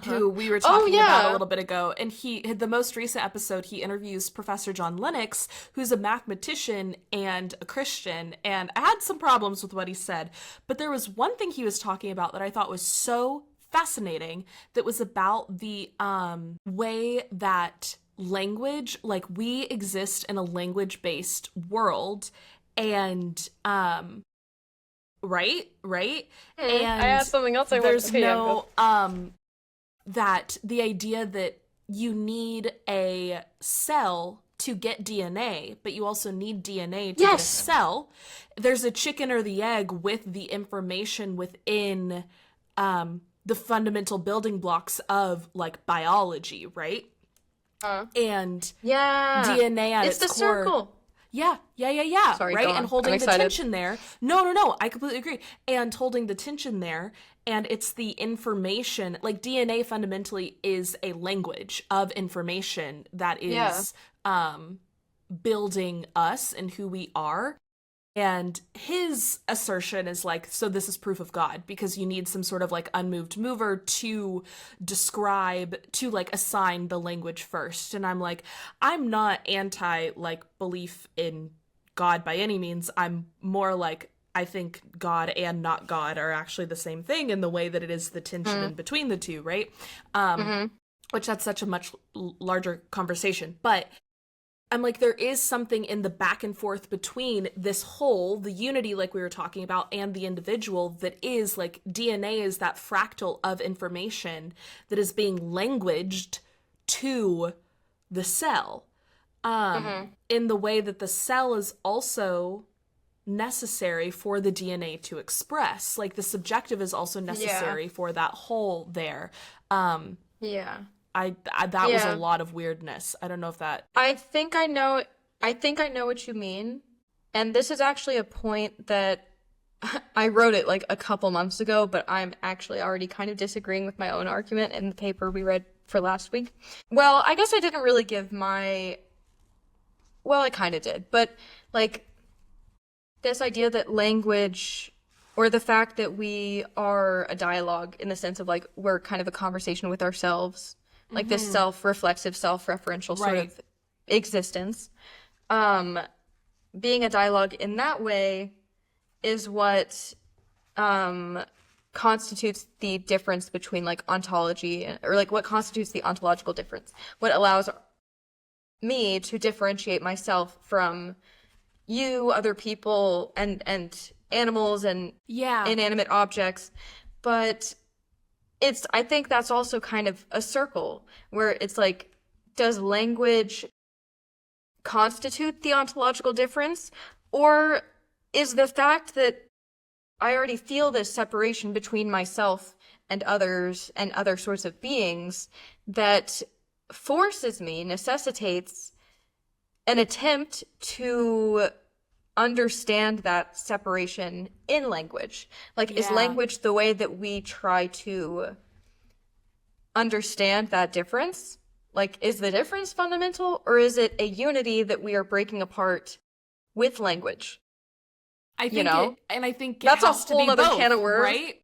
Who we were talking about a little bit ago, and the most recent episode, he interviews Professor John Lennox, who's a mathematician and a Christian, and I had some problems with what he said, but there was one thing he was talking about that I thought was so fascinating, that was about the way that language, like we exist in a language-based world, and right, and I had something else I wanted there's to say. no that the idea that you need a cell to get DNA, but you also need DNA to get a cell. There's a chicken or the egg with the information within the fundamental building blocks of like biology, right? And Yeah. DNA at It's its the core. circle. Yeah. Sorry, right? go on. And holding I'm the excited. tension there. No, I completely agree. And holding the tension there. And it's the information, like DNA fundamentally is a language of information that is building us and who we are. And his assertion is like, so this is proof of God, because you need some sort of like unmoved mover to describe, to like assign the language first. And I'm like, I'm not anti like belief in God by any means. I'm more like, I think God and not God are actually the same thing in the way that it is the tension in between the two, right? Which that's such a much larger conversation. But I'm like, there is something in the back and forth between this whole, the unity like we were talking about, and the individual that is like DNA is that fractal of information that is being languaged to the cell. In the way that the cell is also necessary for the DNA to express. Like the subjective is also necessary for that whole there. Yeah. That was a lot of weirdness. I don't know if that. I think I know what you mean. And this is actually a point that I wrote it like a couple months ago, but I'm actually already kind of disagreeing with my own argument in the paper we read for last week. Well, I guess I didn't really give my... Well, I kind of did, but like this idea that language, or the fact that we are a dialogue in the sense of like we're kind of a conversation with ourselves, like this self-reflexive, self-referential sort Right. of existence, being a dialogue in that way is what constitutes the difference between like ontology or like what constitutes the ontological difference. What allows me to differentiate myself from you, other people, and animals and inanimate objects. But I think that's also kind of a circle where it's like, does language constitute the ontological difference? Or is the fact that I already feel this separation between myself and others and other sorts of beings that forces me, necessitates an attempt to understand that separation in language? Like, is language the way that we try to understand that difference? Like, is the difference fundamental, or is it a unity that we are breaking apart with language? I think I think that's has a whole other can of worms, right?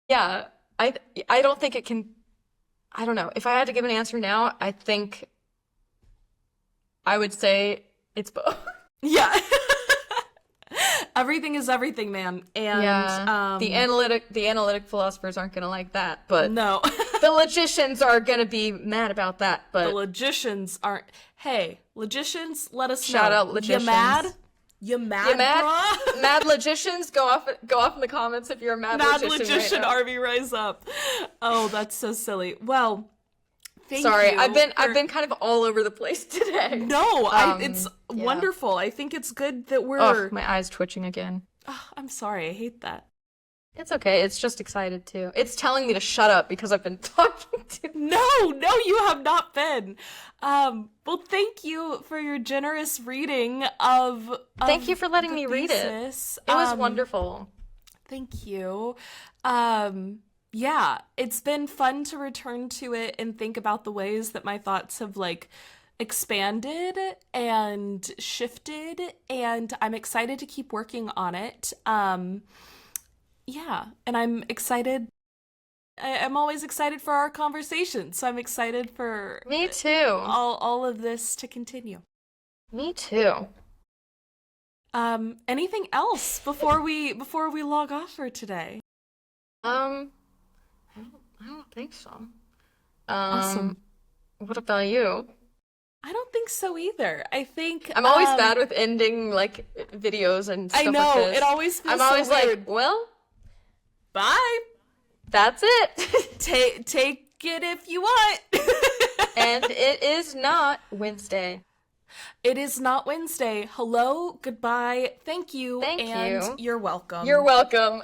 Yeah, I don't think it can. I don't know. If I had to give an answer now, I think I would say it's both. Yeah. Everything is everything, man. And the analytic philosophers aren't gonna like that, but no. The logicians are gonna be mad about that. But the logicians aren't. Hey, logicians, let us know. Shout out logicians. You mad, bruh? Mad logicians, go off in the comments if you're a mad logician right Arby, rise up. Oh, that's so silly. Well, sorry, I've been kind of all over the place today. No, it's wonderful. I think it's good that we're. Oh, my eye's twitching again. Oh, I'm sorry. I hate that. It's okay. It's just excited too. It's telling me to shut up because I've been talking to. No, you have not been. Well, thank you for your generous reading of Thank you for letting me read it. It was wonderful. Thank you. Yeah, it's been fun to return to it and think about the ways that my thoughts have like expanded and shifted, and I'm excited to keep working on it. Yeah, and I'm excited. I'm always excited for our conversation, so I'm excited for me too. All of this to continue. Me too. Anything else before we log off for today? I don't think so. Awesome. What about you? I don't think so either. I think I'm always bad with ending like videos and stuff. I know, like this. it always feels I'm always so weird. like, well, bye. That's it. Take it if you want. And it is not Wednesday. It is not Wednesday. Hello, goodbye, thank you, and you're welcome. You're welcome.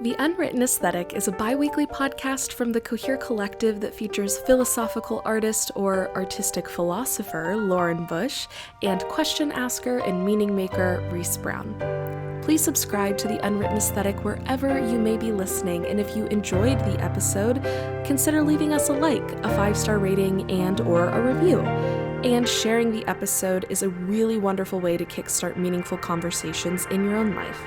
The Unwritten Aesthetic is a bi-weekly podcast from the Cohere Collective that features philosophical artist or artistic philosopher Lauren Bush and question asker and meaning maker Reese Brown. Please subscribe to The Unwritten Aesthetic wherever you may be listening, and if you enjoyed the episode, consider leaving us a like, a 5-star rating, and or a review. And sharing the episode is a really wonderful way to kickstart meaningful conversations in your own life.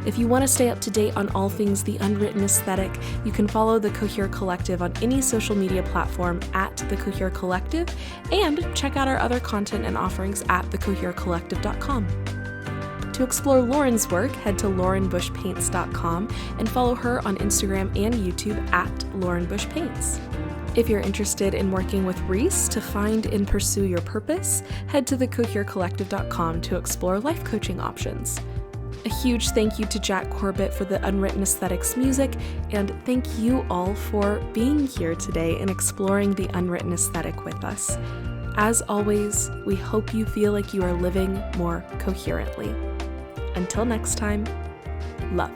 If you want to stay up to date on all things The Unwritten Aesthetic, you can follow the Cohere Collective on any social media platform at the Cohere Collective, and check out our other content and offerings at thecoherecollective.com. To explore Lauren's work, head to laurenbushpaints.com and follow her on Instagram and YouTube at laurenbushpaints. If you're interested in working with Reese to find and pursue your purpose, head to thecoherecollective.com to explore life coaching options. A huge thank you to Jack Corbett for the Unwritten Aesthetics music, and thank you all for being here today and exploring the Unwritten Aesthetic with us. As always, we hope you feel like you are living more coherently. Until next time, love.